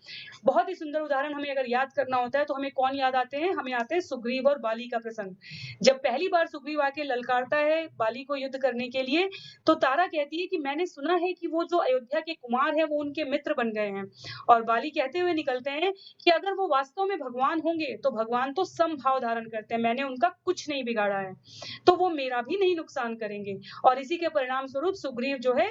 बहुत ही सुंदर उदाहरण हमें अगर याद करना होता है तो हमें कौन याद आते हैं? हमें आते हैं सुग्रीव और बाली का प्रसंग। जब पहली बार सुग्रीव आके ललकारता है बाली को युद्ध करने के लिए, तो तारा कहती है कि मैंने सुना है कि वो जो अयोध्या के कुमार हैं वो उनके मित्र बन गए हैं। और बाली कहते हुए निकलते हैं कि अगर वो वास्तव में भगवान होंगे तो भगवान तो समभाव धारण करते हैं, मैंने उनका कुछ नहीं बिगाड़ा है, तो वो मेरा भी नहीं नुकसान करेंगे। और इसी के परिणाम स्वरूप सुग्रीव जो है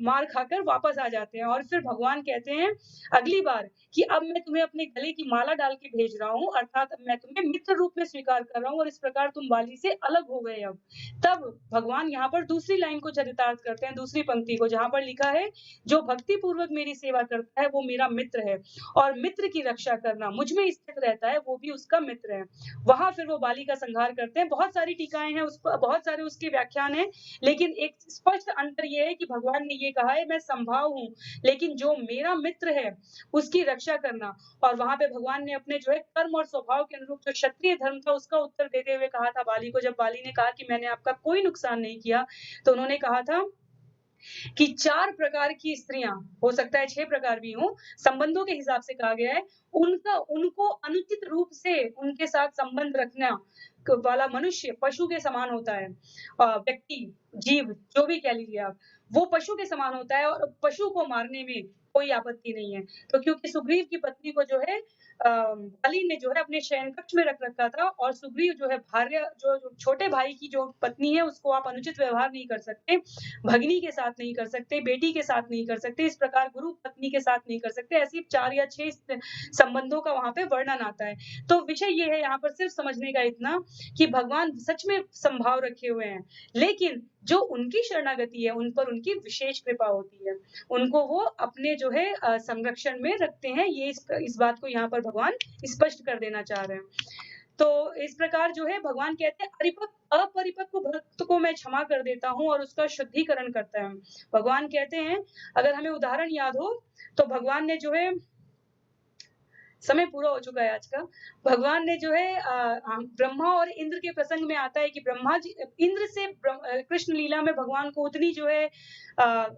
मार खाकर वापस आ जाते हैं और फिर भगवान कहते हैं अगली बार कि अब मैं तुम्हें अपने गले की माला डाल के भेज रहा हूँ, अर्थात मैं तुम्हें मित्र रूप में स्वीकार कर रहा हूँ और इस प्रकार तुम बाली से अलग हो गए अब। तब भगवान यहाँ पर दूसरी लाइन को चरितार्थ करते हैं, दूसरी पंक्ति को, जहाँ पर लिखा है जो भक्ति पूर्वक मेरी सेवा करता है वो मेरा मित्र है और मित्र की रक्षा करना, मुझ में स्थित रहता है वो भी उसका मित्र है। वहां फिर वो बाली का संहार करते हैं। बहुत सारी टीकाएं हैं, उस पर बहुत सारे उसके व्याख्यान हैं, लेकिन एक स्पष्ट अंतर ये है कि भगवान ने ये कहा है मैं संभाव हूँ, लेकिन जो मेरा मित्र है उसकी रक्षा करना। और वहां पे भगवान ने अपने जो है कर्म और स्वभाव के अनुरूप जो क्षत्रिय धर्म था उसका उत्तर देते हुए कहा था बाली को, जब बाली ने कहा कि मैंने आपका कोई नुकसान नहीं किया, तो उन्होंने कहा था कि 4 प्रकार की स्त्रियां, हो सकता है 6 प्रकार भी हों, संबंधों के हिसाब से कहा गया है, उनको अनुचित रूप से उनके साथ संबंध रखना वाला मनुष्य पशु के समान होता है। व्यक्ति, जीव जो भी कह लीजिए आप, वो पशु के समान होता है और पशु को मारने में कोई आपत्ति नहीं है। तो क्योंकि सुग्रीव की पत्नी को जो है बाली ने जो है अपने शयन कक्ष में रख रखा था और सुग्रीव जो है भार्या जो छोटे भाई की जो पत्नी है उसको आप अनुचित व्यवहार नहीं कर सकते, भगिनी के साथ नहीं कर सकते, बेटी के साथ नहीं कर सकते, इस प्रकार गुरु पत्नी के साथ नहीं कर सकते। ऐसी 4 या 6 संबंधों का वहाँ पे वर्णन आता है। तो विषय ये है यहाँ पर सिर्फ समझने का इतना कि भगवान सच में संभाव रखे हुए हैं, लेकिन जो उनकी शरणागति है उन पर उनकी विशेष कृपा होती है, उनको वो अपने जो है संरक्षण में रखते हैं। ये इस बात को यहाँ पर भगवान स्पष्ट कर देना चाह रहे हैं। तो इस प्रकार जो है भगवान कहते हैं अपरिपक्व भक्त को मैं क्षमा कर देता हूँ और उसका शुद्धिकरण करता है। भगवान कहते हैं, अगर हमें उदाहरण याद हो तो भगवान ने जो है, समय पूरा हो चुका है आज का। भगवान ने जो है ब्रह्मा और इंद्र के प्रसंग में आता है कि ब्रह्मा जी इंद्र से कृष्ण लीला में भगवान को उतनी जो है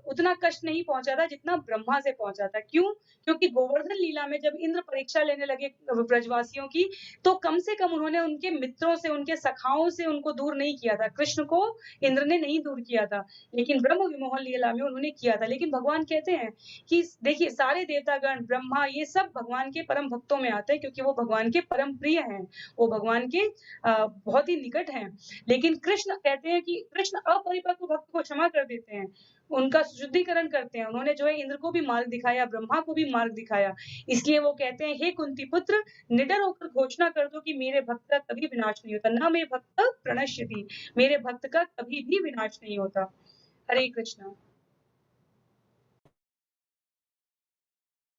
उतना कष्ट नहीं पहुंचा था जितना ब्रह्मा से पहुंचा था। क्यों? क्योंकि गोवर्धन लीला में जब इंद्र परीक्षा लेने लगे ब्रजवासियों की, तो कम से कम उन्होंने उनके मित्रों से, उनके सखाओं से उनको दूर नहीं किया था। कृष्ण को इंद्र ने नहीं दूर किया था, लेकिन ब्रह्म विमोहन लीला में उन्होंने किया था। लेकिन भगवान कहते हैं कि देखिए सारे देवतागण, ब्रह्मा, ये सब भगवान के परम परम भक्तों में आते हैं, क्योंकि वो भगवान के परम प्रिय हैं, वो भगवान के बहुत ही निकट हैं। लेकिन कृष्ण कहते हैं कि कृष्ण अपरिपक्व भक्त को क्षमा कर देते हैं, उनका शुद्धिकरण करते हैं। उन्होंने जो है इंद्र को भी मार्ग दिखाया, ब्रह्मा को भी मार्ग दिखाया। इसलिए वो कहते हैं, हे कुंती पुत्र, निडर होकर घोषणा कर दो कि मेरे भक्त का कभी विनाश नहीं होता, न मे भक्त प्रणश्यति, मेरे भक्त का कभी भी विनाश नहीं होता। हरे कृष्णा।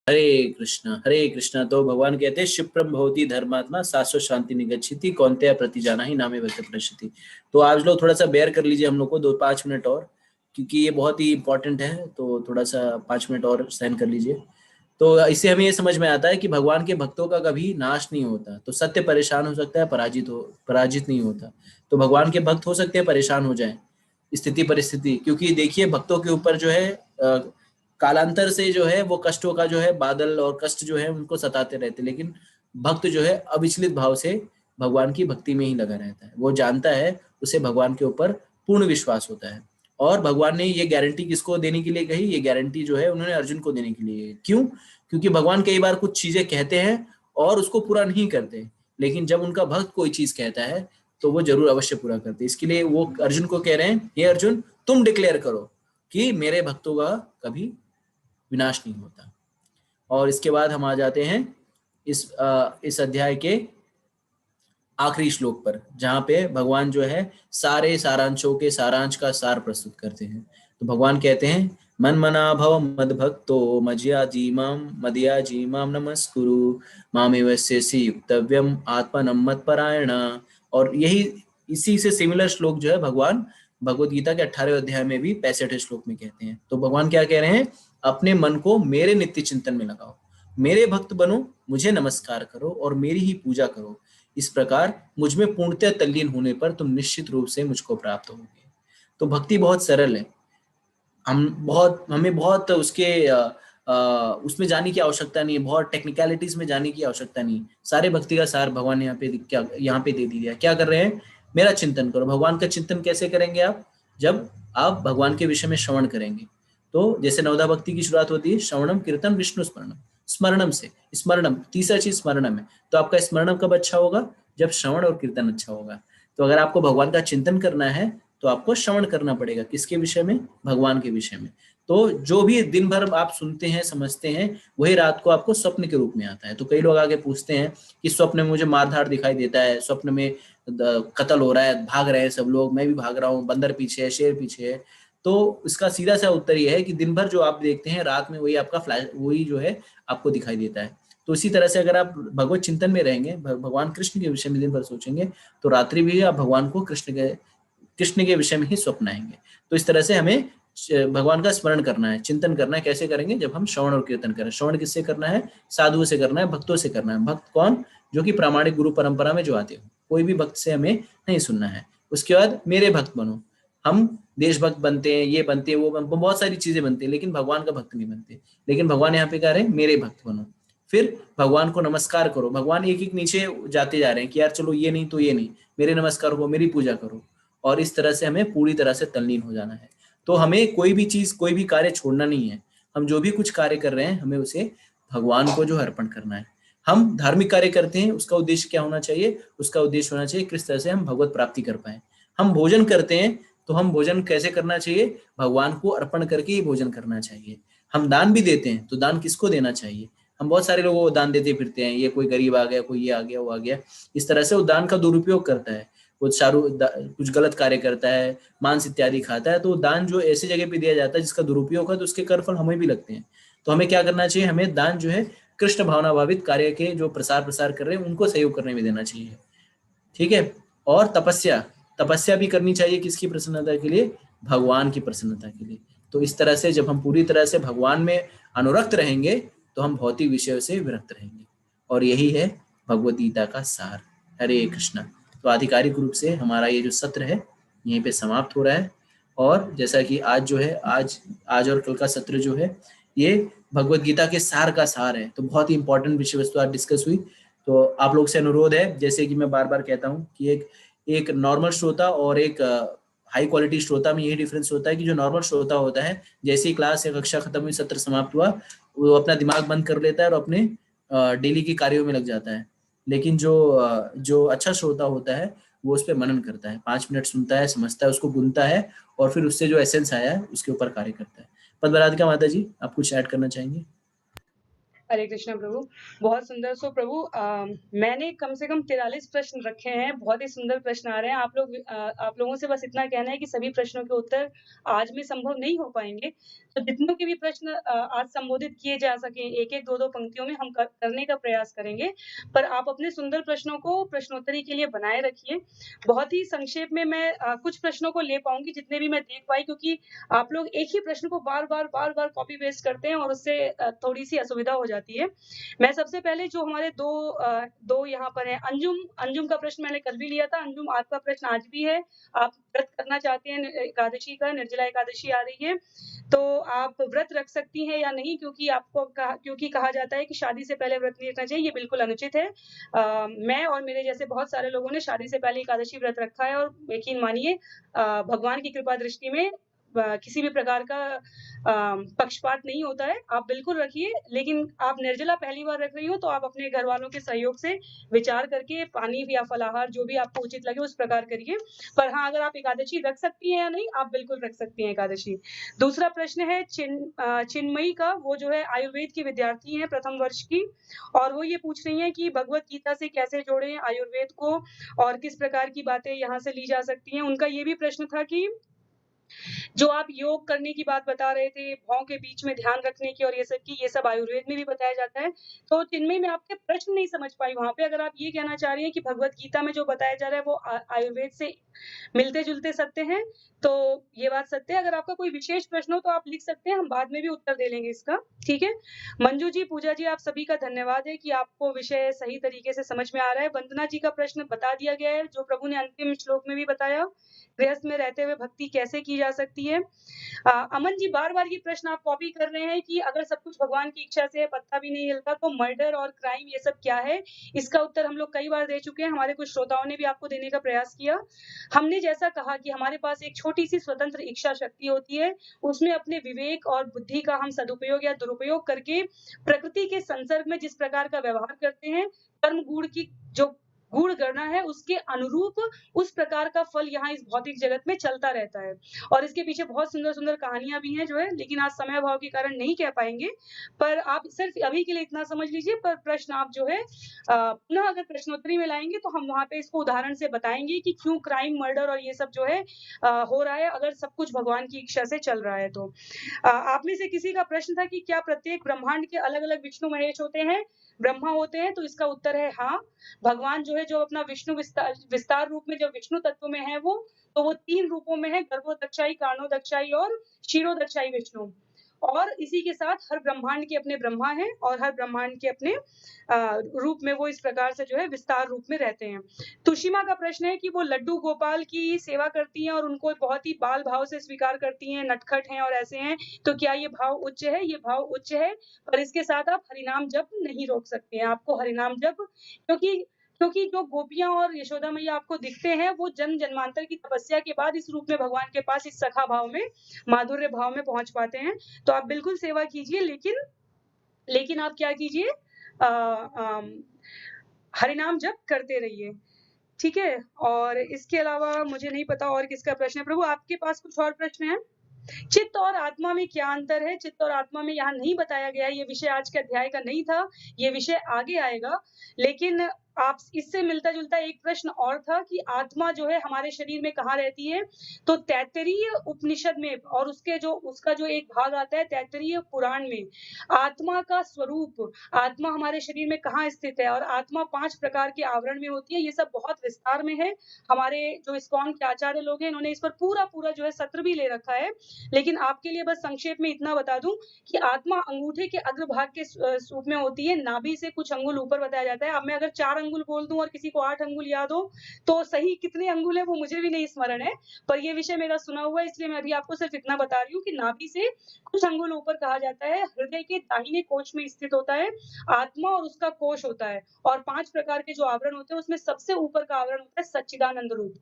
हरे कृष्णा। तो भगवान कहते हैं क्षिप्रम भवति धर्मात्मा शाश्वत शांति निगच्छति कौन्तेय प्रति जाना ही नामे भक्त प्रणश्यति। तो आज लोग थोड़ा सा बेयर कर लीजिए हम लोग को 2-5 मिनट और, क्योंकि ये बहुत ही इंपॉर्टेंट है, तो थोड़ा सा 5 मिनट और सहन कर लीजिए। तो इससे हमें ये समझ में आता है कि भगवान के भक्तों का कभी नाश नहीं होता। तो सत्य परेशान हो सकता है, पराजित नहीं होता। तो भगवान के भक्त हो सकते हैं परेशान हो जाए स्थिति परिस्थिति, क्योंकि देखिए भक्तों के ऊपर जो है कालांतर से जो है वो कष्टों का जो है बादल और कष्ट जो है उनको सताते रहते, लेकिन भक्त जो है अविचलित भाव से भगवान की भक्ति में ही लगा रहता है। वो जानता है, उसे भगवान के ऊपर पूर्ण विश्वास होता है। और भगवान ने ये गारंटी किसको देने के लिए कही? ये गारंटी जो है उन्होंने अर्जुन को देने के लिए। क्यों? क्योंकि भगवान कई बार कुछ चीजें कहते हैं और उसको पूरा नहीं करते, लेकिन जब उनका भक्त कोई चीज कहता है तो वो जरूर अवश्य पूरा करते। इसके लिए वो अर्जुन को कह रहे हैं, हे अर्जुन, तुम डिक्लेयर करो कि मेरे भक्तों का कभी विनाश नहीं होता। और इसके बाद हम आ जाते हैं इस अध्याय के आखिरी श्लोक पर, जहां पे भगवान जो है सारे सारांशों के सारांश का सार प्रस्तुत करते हैं। तो भगवान कहते हैं, मन मना भव मद भक्तो मदिया जीमाम नमस्कुरु मामेवस्यसि युक्तव्यम आत्मनम मत परायण। और यही इसी से सिमिलर श्लोक जो है भगवान भगवत गीता के 18वें अध्याय में भी 65वें श्लोक में कहते हैं। तो भगवान क्या कह रहे हैं? अपने मन को मेरे नित्य चिंतन में लगाओ, मेरे भक्त बनो, मुझे नमस्कार करो और मेरी ही पूजा करो। इस प्रकार मुझ में पूर्णतः तल्लीन होने पर तुम निश्चित रूप से मुझको प्राप्त होगे। तो भक्ति बहुत सरल है, हमें बहुत उसमें जाने की आवश्यकता नहीं है, बहुत टेक्निकलिटीज में जाने की आवश्यकता नहीं। सारे भक्ति का सार भगवान यहाँ पे दे दिया। क्या कर रहे हैं? मेरा चिंतन करो। भगवान का चिंतन कैसे करेंगे आप? जब आप भगवान के विषय में श्रवण करेंगे। तो जैसे नवदा भक्ति की शुरुआत होती है श्रवणम कीर्तन विष्णु स्मरणम, स्मरणम से। स्मरणम, तीसरा चीज स्मरणम है। तो आपका स्मरणम कब अच्छा होगा? जब श्रवण और कीर्तन अच्छा होगा। तो अगर आपको भगवान का चिंतन करना है तो आपको श्रवण करना पड़ेगा। किसके विषय में? भगवान के विषय में। तो जो भी दिन भर आप सुनते हैं समझते हैं, वही रात को आपको स्वप्न के रूप में आता है। तो कई लोग आगे पूछते हैं कि स्वप्न में मुझे मारधाड़ दिखाई देता है, स्वप्न में कत्ल हो रहा है, भाग रहे हैं सब लोग, मैं भी भाग रहा हूँ, बंदर पीछे है, शेर पीछे है। तो इसका सीधा सा उत्तर यह है कि दिन भर जो आप देखते हैं, रात में वही आपका वही जो है आपको दिखाई देता है। तो इसी तरह से अगर आप भगवत चिंतन में रहेंगे, भगवान कृष्ण के विषय में दिन भर सोचेंगे, तो रात्रि भी आप भगवान को कृष्ण के विषय में ही स्वप्न आएंगे। तो इस तरह से हमें भगवान का स्मरण करना है, चिंतन करना है। कैसे करेंगे? जब हम श्रवण और कीर्तन करें। श्रवण किससे करना है? साधुओं से करना है, भक्तों से करना है। भक्त कौन? जो कि प्रामाणिक गुरु परंपरा में जो आते हो। कोई भी भक्त से हमें नहीं सुनना है। उसके बाद मेरे भक्त बनो। हम देशभक्त बनते हैं, ये बनते हैं, वो बहुत सारी चीजें बनती हैं, लेकिन भगवान का भक्त नहीं बनते। लेकिन भगवान यहाँ पे कह रहे हैं मेरे भक्त बनो। फिर भगवान को नमस्कार करो। भगवान एक एक नीचे जाते जा रहे हैं कि यार चलो ये नहीं तो ये नहीं, मेरे नमस्कार करो, मेरी पूजा करो। और इस तरह से हमें पूरी तरह से तल्लीन हो जाना है। तो हमें कोई भी चीज, कोई भी कार्य छोड़ना नहीं है। हम जो भी कुछ कार्य कर रहे हैं, हमें उसे भगवान को जो अर्पण करना है। हम धार्मिक कार्य करते हैं, उसका उद्देश्य क्या होना चाहिए? उसका उद्देश्य होना चाहिए किस तरह से हम भगवत प्राप्ति कर पाए। हम भोजन करते हैं तो हम भोजन कैसे करना चाहिए? भगवान को अर्पण करके ही भोजन करना चाहिए। हम दान भी देते हैं तो दान किसको देना चाहिए? हम बहुत सारे लोगों को दान देते फिरते हैं, ये कोई गरीब आ गया, कोई ये आ गया, वो आ गया। इस तरह से वो दान का दुरुपयोग करता है, वो कुछ गलत कार्य करता है, मांस इत्यादि खाता है। तो दान जो ऐसी जगह पे दिया जाता है जिसका दुरुपयोग है, तो उसके कर फल हमें भी लगते हैं। तो हमें क्या करना चाहिए? हमें दान जो है कृष्ण भावना भावित कार्य के जो प्रसार कर रहे हैं उनको सहयोग करने में देना चाहिए। ठीक है। और तपस्या भी करनी चाहिए। किसकी प्रसन्नता के लिए? भगवान की प्रसन्नता के लिए। तो इस तरह से जब हम पूरी तरह से भगवान में अनुरक्त रहेंगे तो हम भौतिक विषयों से विरक्त रहेंगे। और यही है भगवद गीता का सार। हरे कृष्णा। तो आधिकारिक रूप से हमारा ये जो सत्र है यहीं पे समाप्त हो रहा है। और जैसा कि आज जो है आज और कल का सत्र जो है ये भगवद गीता के सार का सार है। तो बहुत ही इंपॉर्टेंट विषय वस्तु आज डिस्कस हुई। तो आप लोग से अनुरोध है, जैसे कि मैं बार बार कहता हूँ कि एक नॉर्मल श्रोता और एक हाई क्वालिटी श्रोता में यही डिफरेंस होता है कि जो नॉर्मल श्रोता होता है, जैसे ही क्लास या कक्षा खत्म हुई, सत्र समाप्त हुआ, वो अपना दिमाग बंद कर लेता है और अपने डेली के कार्यों में लग जाता है। लेकिन जो अच्छा श्रोता होता है वो उस पे मनन करता है, 5 मिनट सुनता है, समझता है, उसको बुनता है और फिर उससे जो एसेंस आया है उसके ऊपर कार्य करता है। पद्मराधिका माता जी, आप कुछ ऐड करना चाहेंगे? हरे कृष्णा प्रभु। बहुत सुंदर। सो प्रभु, मैंने कम से कम 43 प्रश्न रखे हैं। बहुत ही सुंदर प्रश्न आ रहे हैं। आप लोगों से बस इतना कहना है कि सभी प्रश्नों के उत्तर आज में संभव नहीं हो पाएँगे। तो जितनों के भी प्रश्न आज संबोधित किए जा सकें, 1-1, 2-2 पंक्तियों में हम करने का प्रयास करेंगे। पर आप अपने सुंदर प्रश्नों को प्रश्नोत्तरी के लिए बनाए रखिए। बहुत ही संक्षेप में मैं कुछ प्रश्नों को ले पाऊँगी जितने भी मैं देख पाई, क्योंकि आप लोग एक ही प्रश्न को बार-बार कॉपी पेस्ट करते हैं और उससे थोड़ी-सी असुविधा हो जाती है। मैं सबसे पहले जो हमारे 2 यहाँ पर हैं, अंजुम का प्रश्न मैंने कल भी लिया था। अंजुम, आपका प्रश्न आज भी है। आप व्रत करना चाहते हैं एकादशी का, निर्जला एकादशी आ रही है, तो आप व्रत रख सकती हैं या नहीं? क्योंकि कहा जाता है कि शादी से पहले व्रत नहीं रखना चाहिए, ये बिल्कुल अनुचित है। मैं और मेरे जैसे बहुत सारे लोगों ने शादी से पहले एकादशी व्रत रखा है और यकीन मानिए भगवान की कृपा दृष्टि में किसी भी प्रकार का पक्षपात नहीं होता है। आप बिल्कुल रखिए, लेकिन आप निर्जला पहली बार रख रही हो तो आप अपने घरवालों के सहयोग से विचार करके पानी या फलाहार जो भी आपको उचित लगे उस प्रकार करिए। पर हाँ, अगर आप एकादशी रख सकती हैं या नहीं, आप बिल्कुल रख सकती हैं एकादशी। दूसरा प्रश्न है चिन्मयी का, वो जो है आयुर्वेद की विद्यार्थी हैं प्रथम वर्ष की, और वो ये पूछ रही हैं कि भगवत गीता से कैसे जोड़ें आयुर्वेद को और किस प्रकार की बातें यहाँ से ली जा सकती हैं। उनका ये भी प्रश्न था कि जो आप योग करने की बात बता रहे थे, भाव के बीच में ध्यान रखने की और ये सब आयुर्वेद में भी बताया जाता है। तो चिन्मयी, मैं आपके प्रश्न नहीं समझ पाई वहाँ पे। अगर आप ये कहना चाह रही हैं कि भगवत गीता में जो बताया जा रहा है वो आयुर्वेद से मिलते-जुलते सत्य हैं, तो ये बात सत्य है। अगर आपका कोई विशेष प्रश्न हो तो आप लिख सकते हैं, हम बाद में भी उत्तर दे लेंगे इसका, ठीक है? मंजू जी, पूजा जी, आप सभी का धन्यवाद है कि आपको विषय सही तरीके से समझ में आ रहा है। वंदना जी का प्रश्न बता दिया गया है, जो प्रभु ने अंतिम श्लोक में भी बताया, गृहस्थ में रहते हुए भक्ति कैसे की जा सकती है। अमन जी, बार-बार ये प्रश्न आप कॉपी कर रहे हैं कि अगर सब कुछ भगवान की इच्छा से है, पत्ता भी नहीं हिलता, तो मर्डर और क्राइम ये सब क्या है? इसका उत्तर हम लोग कई बार दे चुके हैं, हमारे कुछ श्रोताओं ने भी आपको देने का प्रयास किया। हमने जैसा कहा कि हमारे पास एक छोटी-सी स्वतंत्र इच्छा शक्ति होती है, उसमें अपने विवेक और बुद्धि का हम सदुपयोग या दुरुपयोग करके प्रकृति के संसर्ग में जिस प्रकार का व्यवहार करते हैं, कर्म गुण की जो गुण गणना है, उसके अनुरूप उस प्रकार का फल यहाँ इस भौतिक जगत में चलता रहता है। और इसके पीछे बहुत सुंदर-सुंदर कहानियाँ भी हैं जो है, लेकिन आज समय अभाव के कारण नहीं कह पाएँगे। पर आप सिर्फ़ अभी के लिए इतना समझ लीजिए, पर प्रश्न आप जो है पुनः अगर प्रश्नोत्तरी में लाएँगे तो हम वहाँ पे इसको उदाहरण से बताएँगे कि क्यों क्राइम, मर्डर और ये सब जो है हो रहा है, अगर सब कुछ भगवान की इच्छा से चल रहा है तो। आप में से किसी का प्रश्न था कि क्या प्रत्येक ब्रह्मांड के अलग-अलग विष्णु महेश होते हैं, ब्रह्मा होते हैं? तो इसका उत्तर है हाँ। भगवान जो है, जो अपना विष्णु विस्तार रूप में जो विष्णु तत्व में है वो, तो वो 3 रूपों में है, गर्भोदक्षाई, कारणोदक्षाई और क्षीरोदक्षाई विष्णु। और इसी के साथ हर ब्रह्मांड के अपने ब्रह्मा हैं और हर ब्रह्मांड के अपने रूप में वो इस प्रकार से जो है विस्तार रूप में रहते हैं। तुशिमा का प्रश्न है कि वो लड्डू गोपाल की सेवा करती हैं और उनको बहुत ही बाल भाव से स्वीकार करती हैं, नटखट हैं और ऐसे हैं, तो क्या ये भाव उच्च है? ये भाव उच्च है, पर इसके साथ आप हरिनाम जप नहीं रोक सकते हैं। आपको हरिनाम जप, क्योंकि क्योंकि जो गोपियाँ और यशोदा मैया आपको दिखते हैं, वो जन्म-जन्मांतर की तपस्या के बाद इस रूप में भगवान के पास इस सखा भाव में, माधुर्य भाव में पहुँच पाते हैं। तो आप बिल्कुल सेवा कीजिए, लेकिन आप क्या कीजिए, हरिनाम जप करते रहिए, ठीक है? और इसके अलावा मुझे नहीं पता और किसका प्रश्न है। प्रभु, आपके पास कुछ और प्रश्न हैं? चित्त और आत्मा में क्या अंतर है? चित्त और आत्मा में यहाँ नहीं बताया गया है, ये विषय आज के अध्याय का नहीं था, ये विषय आगे आएगा। लेकिन आप इससे मिलता-जुलता एक प्रश्न और था कि आत्मा जो है हमारे शरीर में कहाँ रहती है? तो तैत्तरीय उपनिषद में और उसका जो एक भाग आता है तैत्तरीय पुराण में, आत्मा का स्वरूप, आत्मा हमारे शरीर में कहाँ स्थित है और आत्मा 5 प्रकार के आवरण में होती है, ये सब बहुत विस्तार में है। हमारे जो इस्कॉन के आचार्य लोग हैं, इन्होंने इस पर पूरा-पूरा जो है सत्र भी ले रखा है। लेकिन आपके लिए बस संक्षेप में इतना बता दूं कि आत्मा अंगूठे के अग्रभाग के रूप में होती है, नाभि से कुछ अंगुल ऊपर बताया जाता है। अब मैं अगर 4 अंगुल बोल दूँ और किसी को 8 अंगुल याद हो, तो सही कितने अंगुल है वो मुझे भी नहीं स्मरण है। पर ये विषय मेरा सुना हुआ है, इसलिए मैं अभी आपको सिर्फ़ इतना बता रही हूँ कि नाभि से कुछ अंगुल ऊपर कहा जाता है, हृदय के दाहिने कोष में स्थित होता है, आत्मा और उसका कोष होता है और 5 प्रकार के जो आवरण होते हैं, उसमें सबसे ऊपर का आवरण होता है सच्चिदानंद रूप।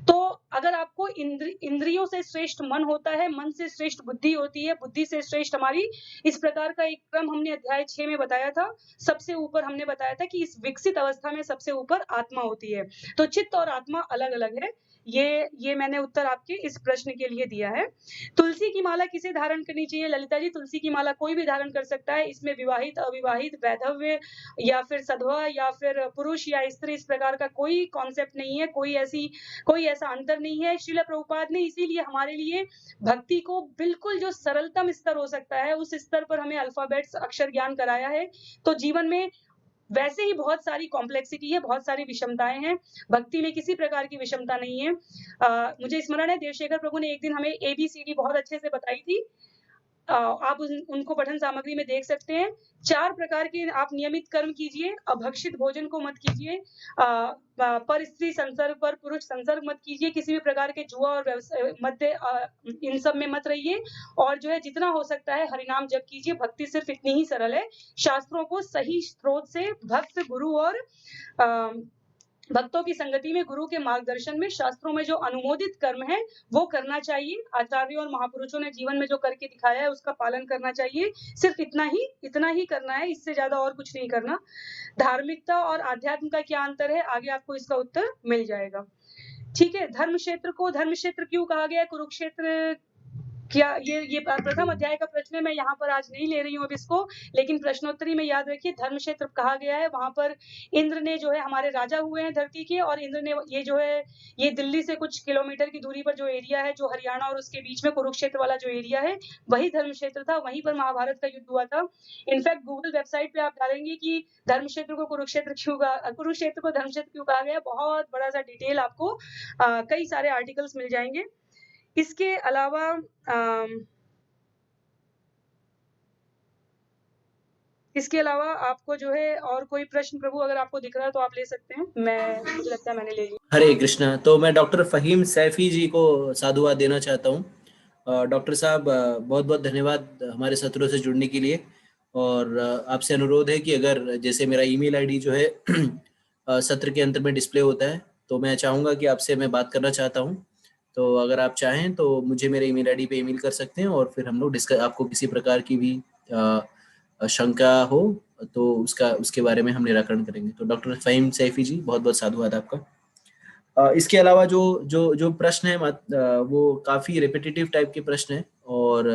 तो अगर आपको इंद्रियों से श्रेष्ठ मन होता है, मन से श्रेष्ठ बुद्धि होती है, बुद्धि से श्रेष्ठ हमारी, इस प्रकार का एक क्रम हमने अध्याय 6 में बताया था। सबसे ऊपर हमने बताया था कि इस विकसित अवस्था में सबसे ऊपर आत्मा होती है। तो चित्त और आत्मा अलग-अलग है। ये मैंने उत्तर आपके इस प्रश्न के लिए दिया है। तुलसी की माला किसे धारण करनी चाहिए? ललिता जी, तुलसी की माला कोई भी धारण कर सकता है। इसमें विवाहित, अविवाहित, वैधव्य या फिर सधवा या फिर पुरुष या स्त्री, इस प्रकार का कोई कॉन्सेप्ट नहीं है, कोई ऐसा अंतर नहीं है। श्रील प्रभुपाद ने इसीलिए हमारे लिए भक्ति को बिल्कुल जो सरलतम स्तर हो सकता है, उस स्तर पर हमें अल्फाबेट्स अक्षर ज्ञान कराया है। तो जीवन में वैसे ही बहुत सारी कॉम्प्लेक्सिटी है, बहुत सारी विषमताएँ हैं, भक्ति में किसी प्रकार की विषमता नहीं है। मुझे स्मरण है देवशेखर प्रभु ने एक दिन हमें एबीसीडी बहुत अच्छे से बताई थी। आप उनको पठन सामग्री में देख सकते हैं। 4 प्रकार के आप नियमित कर्म कीजिए, अभक्षित भोजन को मत कीजिए, पर स्त्री संसर्ग, पर पुरुष संसर्ग मत कीजिए, किसी भी प्रकार के जुआ और मध्य इन सब में मत रहिए और जो है जितना हो सकता है हरिनाम जप कीजिए। भक्ति सिर्फ इतनी ही सरल है। शास्त्रों को सही स्रोत से भक्त, गुरु और अ, भक्तों की संगति में, गुरु के मार्गदर्शन में, शास्त्रों में जो अनुमोदित कर्म है वो करना चाहिए। आचार्यों और महापुरुषों ने जीवन में जो करके दिखाया है उसका पालन करना चाहिए। सिर्फ इतना ही करना है, इससे ज्यादा और कुछ नहीं करना। धार्मिकता और आध्यात्म का क्या अंतर है? आगे आपको इसका उत्तर मिल जाएगा। ठीक है, धर्म क्षेत्र क्यों कहा गया है? कुरुक्षेत्र क्या ये प्रथम अध्याय का प्रश्न है, मैं यहाँ पर आज नहीं ले रही हूँ अब इसको, लेकिन प्रश्नोत्तरी में याद रखिए धर्म क्षेत्र कहा गया है। वहाँ पर इंद्र ने जो है हमारे राजा हुए हैं धरती के, और इंद्र ने ये दिल्ली से कुछ किलोमीटर की दूरी पर जो एरिया है, जो हरियाणा और उसके बीच में कुरुक्षेत्र वाला जो एरिया है, वही धर्म क्षेत्र था, वहीं पर महाभारत का युद्ध हुआ था। इनफैक्ट गूगल वेबसाइट पे आप डालेंगे कि धर्म क्षेत्र को कुरुक्षेत्र क्यों कहा गया, बहुत बड़ा सा डिटेल आपको कई सारे आर्टिकल्स मिल जाएंगे। इसके अलावा आपको जो है और कोई प्रश्न प्रभु अगर आपको दिख रहा है तो आप ले सकते हैं। मुझे लगता है मैंने ले लिया। हरे कृष्णा। तो मैं डॉक्टर फहीम सैफी जी को साधुवाद देना चाहता हूँ। डॉक्टर साहब, बहुत बहुत धन्यवाद हमारे सत्रों से जुड़ने के लिए। और आपसे अनुरोध है कि अगर जैसे मेरा ईमेल आईडी जो है सत्र के अंत में डिस्प्ले होता है, तो मैं चाहूँगा कि आपसे मैं बात करना चाहता हूँ। तो अगर आप चाहें तो मुझे मेरे ईमेल आईडी पे ईमेल कर सकते हैं और फिर हम लोग आपको किसी प्रकार की भी शंका हो तो उसके बारे में हम निराकरण करेंगे। तो डॉक्टर फहीम सैफी जी, बहुत बहुत साधुवाद आपका। इसके अलावा जो जो जो प्रश्न है वो काफी रिपीटेटिव टाइप के प्रश्न हैं और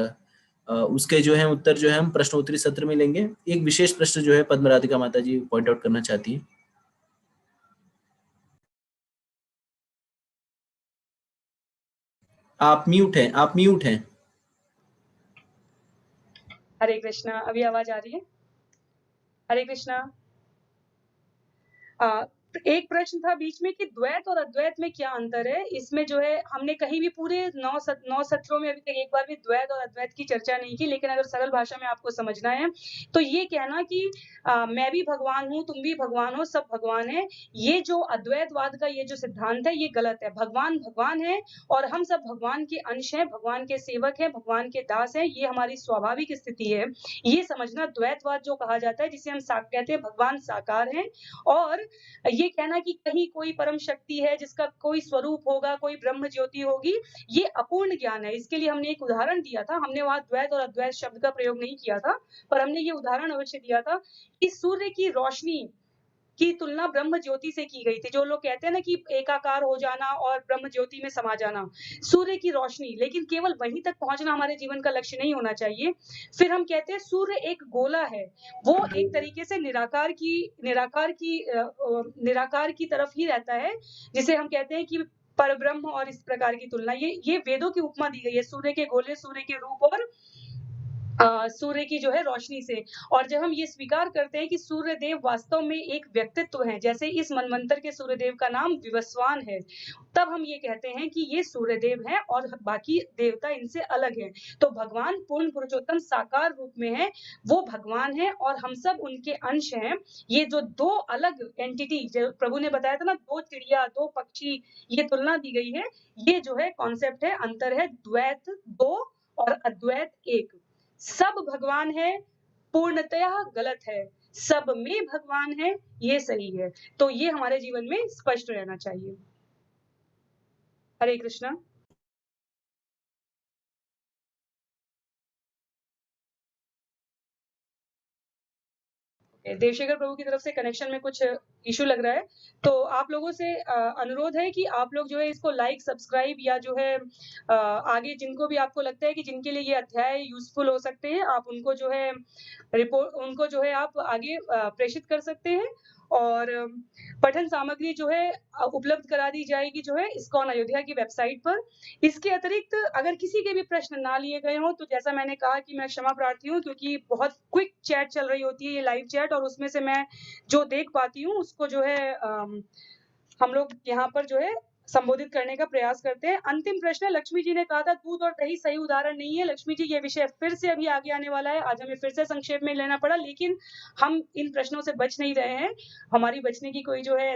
उसके जो है उत्तर जो है हम प्रश्नोत्तरी सत्र में लेंगे। एक विशेष प्रश्न जो है पद्म राधिका माता जी पॉइंट आउट करना चाहती है। आप म्यूट हैं। हरे कृष्णा, अभी आवाज आ रही है? हरे कृष्णा। एक प्रश्न था बीच में कि द्वैत और अद्वैत में क्या अंतर है? इसमें जो है हमने कहीं भी पूरे 9 सत्रों में अभी तक एक बार भी द्वैत और अद्वैत की चर्चा नहीं की, लेकिन अगर सरल भाषा में आपको समझना है तो ये कहना कि मैं भी भगवान हूँ, तुम भी भगवान हो, सब भगवान है, ये जो अद्वैतवाद का ये जो सिद्धांत है ये गलत है। भगवान भगवान है और हम सब भगवान के अंश हैं, भगवान के सेवक हैं, भगवान के दास हैं, ये हमारी स्वाभाविक स्थिति है। ये समझना द्वैतवाद जो कहा जाता है, जिसे हम कहते हैं भगवान साकार हैं, और ये कहना कि कहीं कोई परम शक्ति है जिसका कोई स्वरूप होगा, कोई ब्रह्म ज्योति होगी, ये अपूर्ण ज्ञान है। इसके लिए हमने एक उदाहरण दिया था, हमने वहां द्वैत और अद्वैत शब्द का प्रयोग नहीं किया था, पर हमने ये उदाहरण अवश्य दिया था कि सूर्य की रोशनी की तुलना ब्रह्म ज्योति से की गई थी। जो लोग कहते हैं ना कि एकाकार हो जाना और ब्रह्म ज्योति में समा जाना, सूर्य की रोशनी, लेकिन केवल वहीं तक पहुंचना हमारे जीवन का लक्ष्य नहीं होना चाहिए। फिर हम कहते हैं सूर्य एक गोला है, वो एक तरीके से निराकार की तरफ ही रहता है, जिसे हम कहते हैं कि परब्रह्म, और इस प्रकार की तुलना ये वेदों की उपमा दी गई है, सूर्य के गोले, सूर्य के रूप और सूर्य की जो है रोशनी से। और जब हम ये स्वीकार करते हैं कि सूर्य देव वास्तव में एक व्यक्तित्व हैं, जैसे इस मनवंतर के सूर्य देव का नाम विवस्वान है, तब हम ये कहते हैं कि ये सूर्य देव हैं और बाकी देवता इनसे अलग हैं। तो भगवान पूर्ण पुरुषोत्तम साकार रूप में है, वो भगवान हैं और हम सब उनके अंश हैं। ये जो 2 अलग एंटिटी जो प्रभु ने बताया था ना, 2 चिड़िया, 2 पक्षी, ये तुलना दी गई है, ये जो है कॉन्सेप्ट है, अंतर है द्वैत 2 और अद्वैत 1। सब भगवान है, पूर्णतया गलत है, सब में भगवान है, ये सही है। तो ये हमारे जीवन में स्पष्ट रहना चाहिए। हरे कृष्णा। देवशेखर प्रभु की तरफ से कनेक्शन में कुछ इश्यू लग रहा है, तो आप लोगों से अनुरोध है कि आप लोग जो है इसको लाइक, सब्सक्राइब या जो है आगे जिनको भी आपको लगता है कि जिनके लिए ये अध्याय यूज़फुल हो सकते हैं, आप उनको जो है उनको जो है आप आगे प्रेषित कर सकते हैं। और पठन सामग्री जो है उपलब्ध करा दी जाएगी जो है इस्कॉन अयोध्या की वेबसाइट पर। इसके अतिरिक्त अगर किसी के भी प्रश्न ना लिए गए हों, तो जैसा मैंने कहा कि मैं क्षमा प्रार्थी हूँ, क्योंकि बहुत क्विक चैट चल रही होती है, ये लाइव चैट, और उसमें से मैं जो देख पाती हूँ उसको जो है हम लोग यहाँ पर जो है संबोधित करने का प्रयास करते हैं। अंतिम प्रश्न है, लक्ष्मी जी ने कहा था दूध और दही सही उदाहरण नहीं है। लक्ष्मी जी, ये विषय फिर से अभी आगे आने वाला है, आज हमें फिर से संक्षेप में लेना पड़ा, लेकिन हम इन प्रश्नों से बच नहीं रहे हैं। हमारी बचने की कोई जो है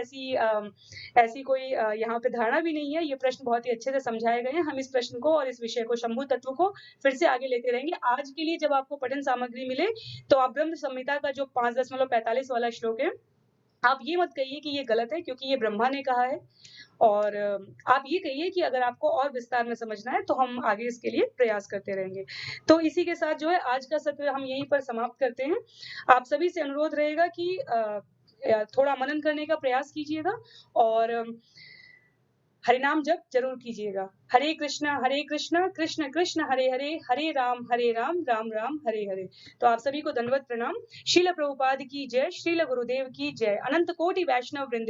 ऐसी कोई यहाँ पे धारणा भी नहीं है। ये प्रश्न बहुत ही अच्छे से समझाए गए हैं। हम इस प्रश्न को और इस विषय को, शंभु तत्व को फिर से आगे लेते रहेंगे। आज के लिए जब आपको पठन सामग्री मिले, तो आप ब्रह्म संहिता का जो 5.45 वाला श्लोक है, आप ये मत कहिए कि ये गलत है, क्योंकि ये ब्रह्मा ने कहा है। और आप ये कहिए कि अगर आपको और विस्तार में समझना है, तो हम आगे इसके लिए प्रयास करते रहेंगे। तो इसी के साथ जो है आज का सत्र हम यहीं पर समाप्त करते हैं। आप सभी से अनुरोध रहेगा कि थोड़ा मनन करने का प्रयास कीजिएगा और हरिनाम जप जरूर कीजिएगा। हरे कृष्णा कृष्ण कृष्ण हरे हरे, हरे राम राम राम हरे हरे। तो आप सभी को दंडवत प्रणाम। श्रील प्रभुपाद की जय, श्रील गुरुदेव की जय, अनंत कोटि वैष्णव वृंद